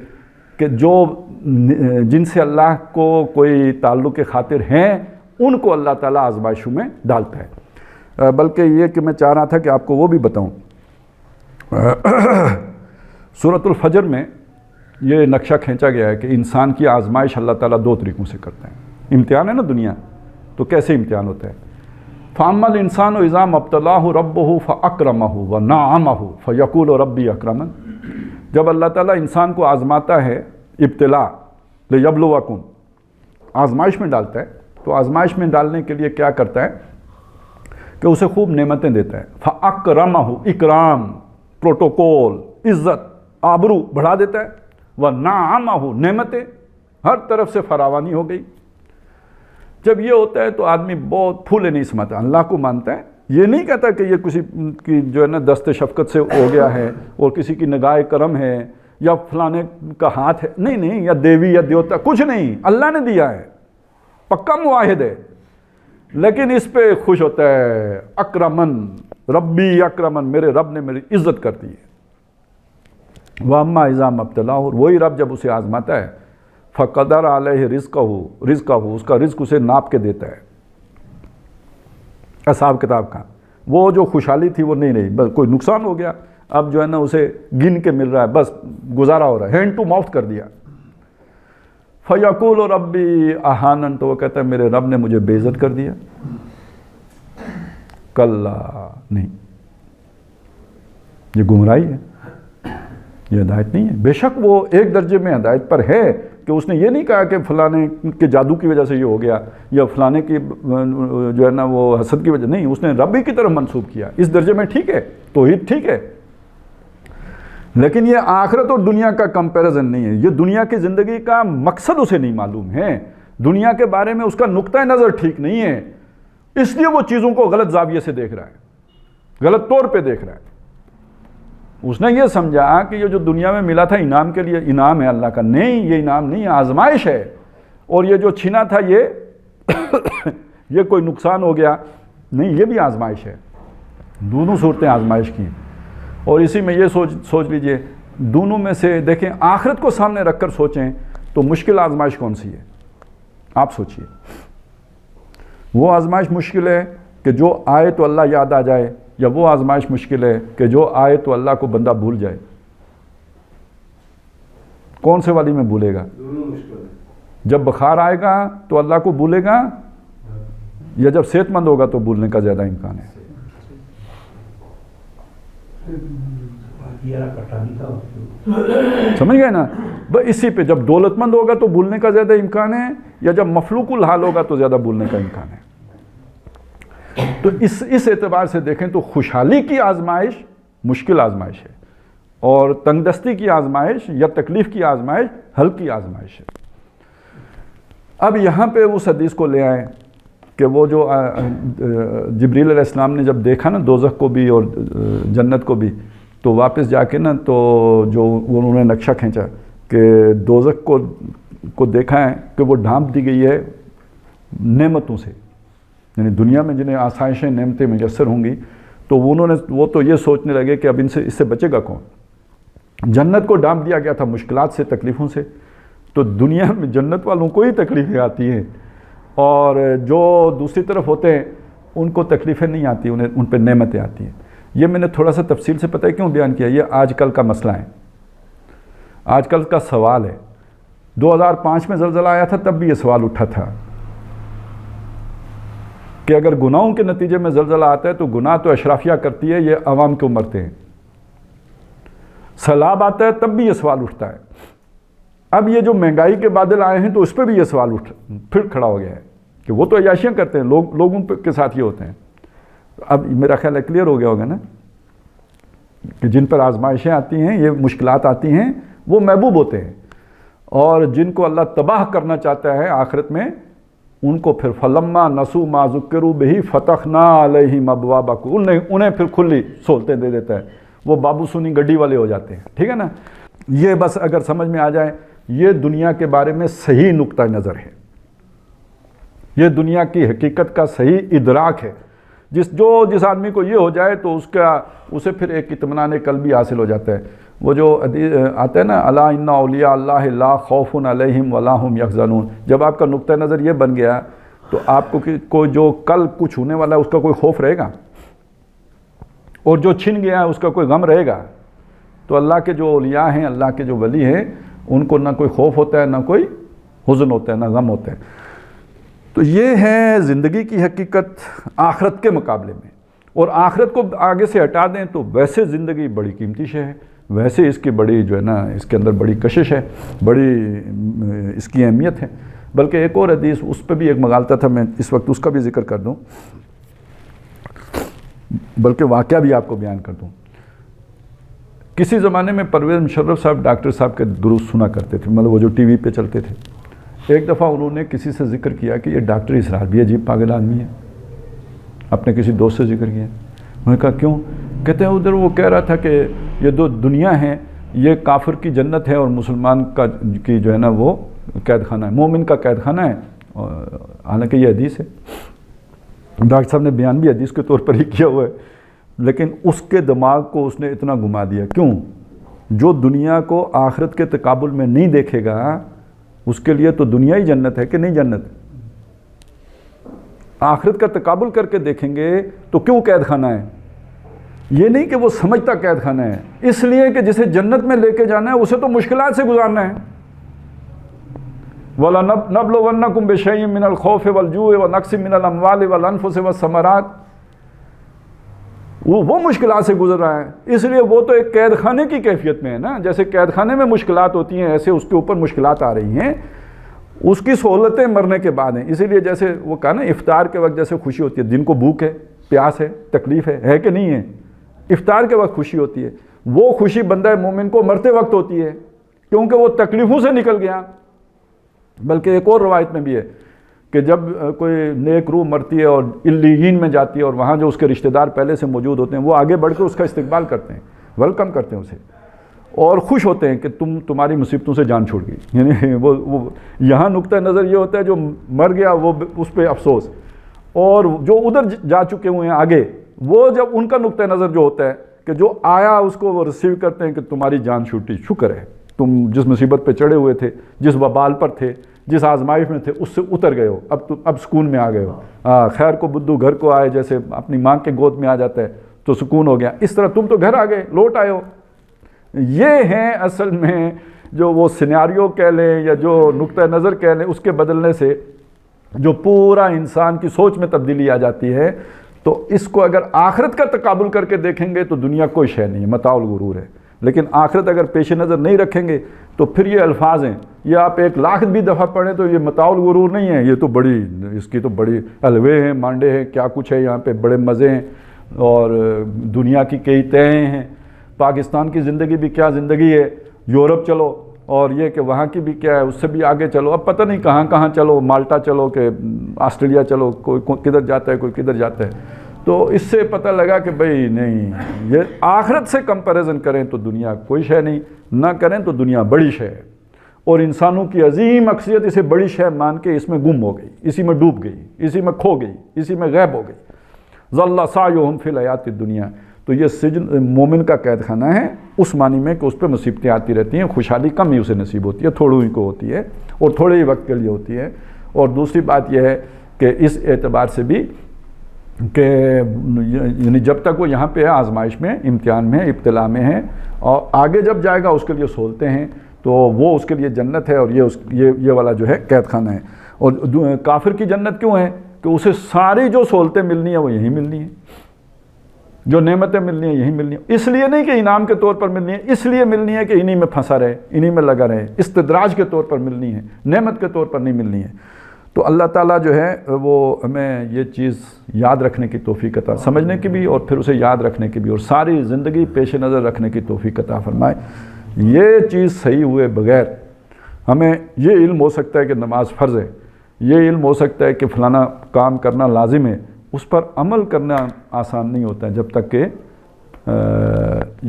A: کہ جو جن سے اللہ کو کوئی تعلق خاطر ہیں ان کو اللہ تعالیٰ آزمائشوں میں ڈالتا ہے. بلکہ یہ کہ میں چاہ رہا تھا کہ آپ کو وہ بھی بتاؤں. سورۃ الفجر میں یہ نقشہ کھینچا گیا ہے کہ انسان کی آزمائش اللہ تعالیٰ 2 طریقوں سے کرتا ہے. امتحان ہے نا دنیا، تو کیسے امتحان ہوتا ہے؟ فَأَمَّا الْإِنسَانُ إِذَا مَا ابْتَلَاهُ رَبُّهُ فَأَكْرَمَهُ وَنَعَّمَهُ فَيَقُولُ رَبِّي أَكْرَمَنِ. جب اللہ تعالیٰ انسان کو آزماتا ہے، ابتلا لِيَبْلُوَكُمْ، آزمائش میں ڈالتا ہے، تو آزمائش میں ڈالنے کے لیے کیا کرتا ہے کہ اسے خوب نعمتیں دیتا ہے. فَأَكْرَمَهُ، اکرام، پروٹوکول، عزت، آبرو بڑھا دیتا ہے. وَنَعَّمَهُ، نعمتیں ہر طرف سے فراوانی ہو گئی. جب یہ ہوتا ہے تو آدمی بہت پھولے نہیں سماتا، اللہ کو مانتا ہے. یہ نہیں کہتا کہ یہ کسی کی جو ہے نا دست شفقت سے ہو گیا ہے اور کسی کی نگاہ کرم ہے یا فلانے کا ہاتھ ہے، نہیں، یا دیوی یا دیوتا، کچھ نہیں، اللہ نے دیا ہے، پکا معاہد ہے. لیکن اس پہ خوش ہوتا ہے، اکرمن ربی اکرمن، میرے رب نے میری عزت کر دی ہے. وَأَمَّا إِذَا مَا ابْتَلَاهُ، وہی رب جب اسے آزماتا ہے، فَقَدَرَ عَلَيْهِ رِزْقَهُ، اس کا رزق اسے ناپ کے دیتا ہے. حساب کتاب کا وہ جو خوشحالی تھی وہ نہیں رہی، بس کوئی نقصان ہو گیا، اب جو ہے نا اسے گن کے مل رہا ہے، بس گزارا ہو رہا ہے، ہینڈ ٹو ماؤتھ کر دیا. فَيَقُولُ رَبِّي أَهَانَنِ، تو وہ کہتا ہے میرے رب نے مجھے بے عزت کر دیا. کلا، نہیں، یہ گمراہی ہے، یہ ہدایت نہیں ہے. بے شک وہ ایک درجے میں ہدایت پر ہے کہ اس نے یہ نہیں کہا کہ فلانے کے جادو کی وجہ سے یہ ہو گیا یا فلانے کی جو ہے نا وہ حسد کی وجہ، نہیں، اس نے رب ہی کی طرف منسوب کیا. اس درجے میں ٹھیک ہے، توحید ٹھیک ہے. لیکن یہ آخرت اور دنیا کا کمپیریزن نہیں ہے. یہ دنیا کی زندگی کا مقصد اسے نہیں معلوم ہے، دنیا کے بارے میں اس کا نقطہ نظر ٹھیک نہیں ہے، اس لیے وہ چیزوں کو غلط زاویے سے دیکھ رہا ہے، غلط طور پہ دیکھ رہا ہے. اس نے یہ سمجھا کہ یہ جو دنیا میں ملا تھا انعام کے لیے، انعام ہے اللہ کا. نہیں، یہ انعام نہیں ہے، آزمائش ہے. اور یہ جو چھینا تھا یہ کوئی نقصان ہو گیا، نہیں، یہ بھی آزمائش ہے. دونوں صورتیں آزمائش کی ہیں. اور اسی میں یہ سوچ لیجئے، دونوں میں سے دیکھیں، آخرت کو سامنے رکھ کر سوچیں تو مشکل آزمائش کون سی ہے؟ آپ سوچئے. وہ آزمائش مشکل ہے کہ جو آئے تو اللہ یاد آ جائے، یا وہ آزمائش مشکل ہے کہ جو آئے تو اللہ کو بندہ بھول جائے؟ کون سے والی میں بھولے گا؟ جب بخار آئے گا تو اللہ کو بھولے گا، یا جب صحت مند ہوگا تو بھولنے کا زیادہ امکان ہے؟ سمجھ گئے نا؟ بس اسی پہ جب دولت مند ہوگا تو بھولنے کا زیادہ امکان ہے، یا جب مفلوق الحال ہوگا تو زیادہ بھولنے کا امکان ہے. تو اس اعتبار سے دیکھیں تو خوشحالی کی آزمائش مشکل آزمائش ہے، اور تنگ دستی کی آزمائش یا تکلیف کی آزمائش حل کی آزمائش ہے۔ اب یہاں پہ اس حدیث کو لے آئیں کہ وہ جو جبریل علیہ السلام نے جب دیکھا نا دوزخ کو بھی اور جنت کو بھی، تو واپس جا کے نا تو جو انہوں نے نقشہ کھینچا کہ دوزخ کو دیکھا ہے کہ وہ ڈھانپ دی گئی ہے نعمتوں سے، یعنی دنیا میں جنہیں آسائشیں نعمتیں میسر ہوں گی تو وہ تو یہ سوچنے لگے کہ اب اس سے بچے گا کون۔ جنت کو ڈھانپ دیا گیا تھا مشکلات سے، تکلیفوں سے، تو دنیا میں جنت والوں کو ہی تکلیفیں آتی ہیں، اور جو دوسری طرف ہوتے ہیں ان کو تکلیفیں نہیں آتی، ان پہ نعمتیں آتی ہیں۔ یہ میں نے تھوڑا سا تفصیل سے پتہ ہے کیوں بیان کیا، یہ آج کل کا مسئلہ ہے، آج کل کا سوال ہے۔ 2005 میں زلزلہ آیا تھا تب بھی یہ سوال اٹھا تھا کہ اگر گناہوں کے نتیجے میں زلزلہ آتا ہے تو گناہ تو اشرافیہ کرتی ہے، یہ عوام کیوں مرتے ہیں۔ سیلاب آتا ہے تب بھی یہ سوال اٹھتا ہے۔ اب یہ جو مہنگائی کے بادل آئے ہیں تو اس پہ بھی یہ سوال پھر کھڑا ہو گیا ہے کہ وہ تو عیاشیاں کرتے ہیں، لوگوں کے ساتھ یہ ہوتے ہیں۔ اب میرا خیال ہے کلیئر ہو گیا ہوگا نا کہ جن پر آزمائشیں آتی ہیں، یہ مشکلات آتی ہیں، وہ محبوب ہوتے ہیں، اور جن کو اللہ تباہ کرنا چاہتا ہے آخرت میں، ان کو پھر فلما نسوا ما ذکروا بہ فتحنا علیہم ابواب، انہیں پھر کھلی سہولتیں دے دیتا ہے، وہ بابو سنی گڈی والے ہو جاتے ہیں، ٹھیک ہے نا۔ یہ بس اگر سمجھ میں آ جائے، یہ دنیا کے بارے میں صحیح نقطہ نظر ہے، یہ دنیا کی حقیقت کا صحیح ادراک ہے۔ جس آدمی کو یہ ہو جائے تو اسے پھر ایک اطمینان قلبی حاصل ہو جاتا ہے۔ وہ جو آتا ہے نا الا ان اولیاء اللہ لا خوف علیہم ولا هم یحزنون، جب آپ کا نقطہ نظر یہ بن گیا تو آپ کو جو کل کچھ ہونے والا ہے اس کا کوئی خوف رہے گا، اور جو چھن گیا ہے اس کا کوئی غم رہے گا۔ تو اللہ کے جو اولیاء ہیں، اللہ کے جو ولی ہیں، ان کو نہ کوئی خوف ہوتا ہے، نہ کوئی حزن ہوتا ہے، نہ غم ہوتا ہے۔ تو یہ ہے زندگی کی حقیقت آخرت کے مقابلے میں، اور آخرت کو آگے سے ہٹا دیں تو ویسے زندگی بڑی قیمتی شے ہے، ویسے اس کی بڑی جو ہے نا اس کے اندر بڑی کشش ہے، بڑی اس کی اہمیت ہے۔ بلکہ ایک اور حدیث، اس پہ بھی ایک مغالطہ تھا، میں اس وقت اس کا بھی ذکر کر دوں، بلکہ واقعہ بھی آپ کو بیان کر دوں۔ کسی زمانے میں پرویز مشرف صاحب ڈاکٹر صاحب کے دروس سنا کرتے تھے، مطلب وہ جو ٹی وی پہ چلتے تھے۔ ایک دفعہ انہوں نے کسی سے ذکر کیا کہ یہ ڈاکٹر اسرار بھی عجیب پاگل آدمی ہے، اپنے کسی دوست سے ذکر کیا۔ انہوں نے کہا کیوں؟ کہتے ہیں ادھر وہ کہہ رہا تھا کہ یہ دو دنیا ہیں، یہ کافر کی جنت ہے اور مسلمان کی جو ہے نا وہ قید خانہ ہے، مومن کا قید خانہ ہے، حالانکہ یہ حدیث ہے، ڈاکٹر صاحب نے بیان بھی حدیث کے طور پر ہی کیا ہوا ہے، لیکن اس کے دماغ کو اس نے اتنا گھما دیا۔ کیوں؟ جو دنیا کو آخرت کے تقابل میں نہیں دیکھے گا، اس کے لیے تو دنیا ہی جنت ہے کہ نہیں جنت؟ آخرت کا تقابل کر کے دیکھیں گے تو کیوں قید خانہ ہے؟ یہ نہیں کہ وہ سمجھتا قید خانہ ہے، اس لیے کہ جسے جنت میں لے کے جانا ہے اسے تو مشکلات سے گزارنا ہے۔ وَلَنَبْلُوَنَّكُمْ بِشَيْءٍ مِّنَ الْخَوْفِ وَالْجُوعِ وَنَقْصٍ مِّنَ الْأَمْوَالِ وَالْأَنفُسِ وَالثَّمَرَاتِ، وہ مشکلات سے گزر رہا ہے، اس لیے وہ تو ایک قید خانے کی کیفیت میں ہے نا، جیسے قید خانے میں مشکلات ہوتی ہیں ایسے اس کے اوپر مشکلات آ رہی ہیں، اس کی سہولتیں مرنے کے بعد ہیں۔ اسی لیے جیسے وہ کہا نا افطار کے وقت جیسے خوشی ہوتی ہے، دن کو بھوک ہے، پیاس ہے، تکلیف ہے کہ نہیں ہے؟ افطار کے وقت خوشی ہوتی ہے، وہ خوشی بندہ مومن کو مرتے وقت ہوتی ہے، کیونکہ وہ تکلیفوں سے نکل گیا۔ بلکہ ایک اور روایت میں بھی ہے کہ جب کوئی نیک روح مرتی ہے اور علیین میں جاتی ہے اور وہاں جو اس کے رشتہ دار پہلے سے موجود ہوتے ہیں وہ آگے بڑھ کے اس کا استقبال کرتے ہیں، ویلکم کرتے ہیں اسے، اور خوش ہوتے ہیں کہ تمہاری مصیبتوں سے جان چھوٹ گئی۔ یعنی وہ یہاں نقطہ نظر یہ ہوتا ہے جو مر گیا وہ اس پہ افسوس، اور جو ادھر جا چکے ہوئے ہیں آگے، وہ جب ان کا نقطہ نظر جو ہوتا ہے کہ جو آیا اس کو وہ ریسیو کرتے ہیں کہ تمہاری جان چھوٹی، شکر ہے تم جس مصیبت پہ چڑھے ہوئے تھے، جس وبال پر تھے، جس آزمائش میں تھے، اس سے اتر گئے ہو، اب سکون میں آ گئے ہو۔ خیر کو بدو گھر کو آئے، جیسے اپنی ماں کے گود میں آ جاتا ہے تو سکون ہو گیا، اس طرح تم تو گھر آ گئے، لوٹ آئے ہو۔ یہ ہیں اصل میں جو وہ سیناریو کہہ لیں یا جو نقطہ نظر کہہ لیں، اس کے بدلنے سے جو پورا انسان کی سوچ میں تبدیلی آ جاتی ہے۔ تو اس کو اگر آخرت کا تقابل کر کے دیکھیں گے تو دنیا کوئی شے نہیں ہے، متاع الغرور ہے، لیکن آخرت اگر پیش نظر نہیں رکھیں گے تو پھر یہ الفاظ ہیں، یہ آپ 1,00,000 بھی دفعہ پڑھیں تو یہ متاع الغرور نہیں ہے، یہ تو بڑی اس کی تو بڑی حلوے ہیں، مانڈے ہیں، کیا کچھ ہے یہاں پہ، بڑے مزے ہیں اور دنیا کی کئی تہیں ہیں، پاکستان کی زندگی بھی کیا زندگی ہے، یورپ چلو اور یہ کہ وہاں کی بھی کیا ہے، اس سے بھی آگے چلو، اب پتہ نہیں کہاں کہاں چلو، مالٹا چلو کہ آسٹریلیا چلو، کوئی کدھر جاتا ہے کوئی کدھر جاتا ہے۔ تو اس سے پتہ لگا کہ بھئی نہیں، یہ آخرت سے کمپیریزن کریں تو دنیا کوئی شے نہیں، نہ کریں تو دنیا بڑی شے ہے، اور انسانوں کی عظیم اکثریت اسے بڑی شے مان کے اس میں گم ہو گئی، اسی میں ڈوب گئی، اسی میں کھو گئی، اسی میں غائب ہو گئی۔ ظل سعیہم فی الحیاۃ الدنیا، تو یہ سجن مومن کا قید خانہ ہے اس معنی میں کہ اس پہ مصیبتیں آتی رہتی ہیں، خوشحالی کم ہی اسے نصیب ہوتی ہے، تھوڑی ہی کو ہوتی ہے اور تھوڑے ہی وقت کے لیے ہوتی ہے۔ اور دوسری بات یہ ہے کہ اس اعتبار سے بھی کہ یعنی جب تک وہ یہاں پہ ہے آزمائش میں، امتحان میں، ابتلا میں ہے، اور آگے جب جائے گا اس کے لیے سہولتیں ہیں، تو وہ اس کے لیے جنت ہے، اور یہ والا جو ہے قید خانہ ہے۔ اور کافر کی جنت کیوں ہے کہ اسے ساری جو سہولتیں ملنی ہیں وہ یہیں ملنی ہیں، جو نعمتیں ملنی ہیں یہیں ملنی ہیں، اس لیے نہیں کہ انعام کے طور پر ملنی ہے، اس لیے ملنی ہے کہ انہی میں پھنسا رہے، انہی میں لگا رہے، استدراج کے طور پر ملنی ہے، نعمت کے طور پر نہیں ملنی ہے۔ تو اللہ تعالیٰ جو ہے وہ ہمیں یہ چیز یاد رکھنے کی توفیق عطا، سمجھنے کی بھی اور پھر اسے یاد رکھنے کی بھی، اور ساری زندگی پیش نظر رکھنے کی توفیق عطا فرمائے۔ یہ چیز صحیح ہوئے بغیر ہمیں یہ علم ہو سکتا ہے کہ نماز فرض ہے، یہ علم ہو سکتا ہے کہ فلانا کام کرنا لازم ہے، اس پر عمل کرنا آسان نہیں ہوتا ہے جب تک کہ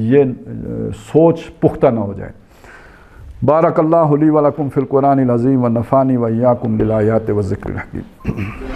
A: یہ سوچ پختہ نہ ہو جائے۔ بارک اللہ لی و لکم فی القرآن العظیم و نفعنی و ایاکم بالآیات و ذکر الحکیم۔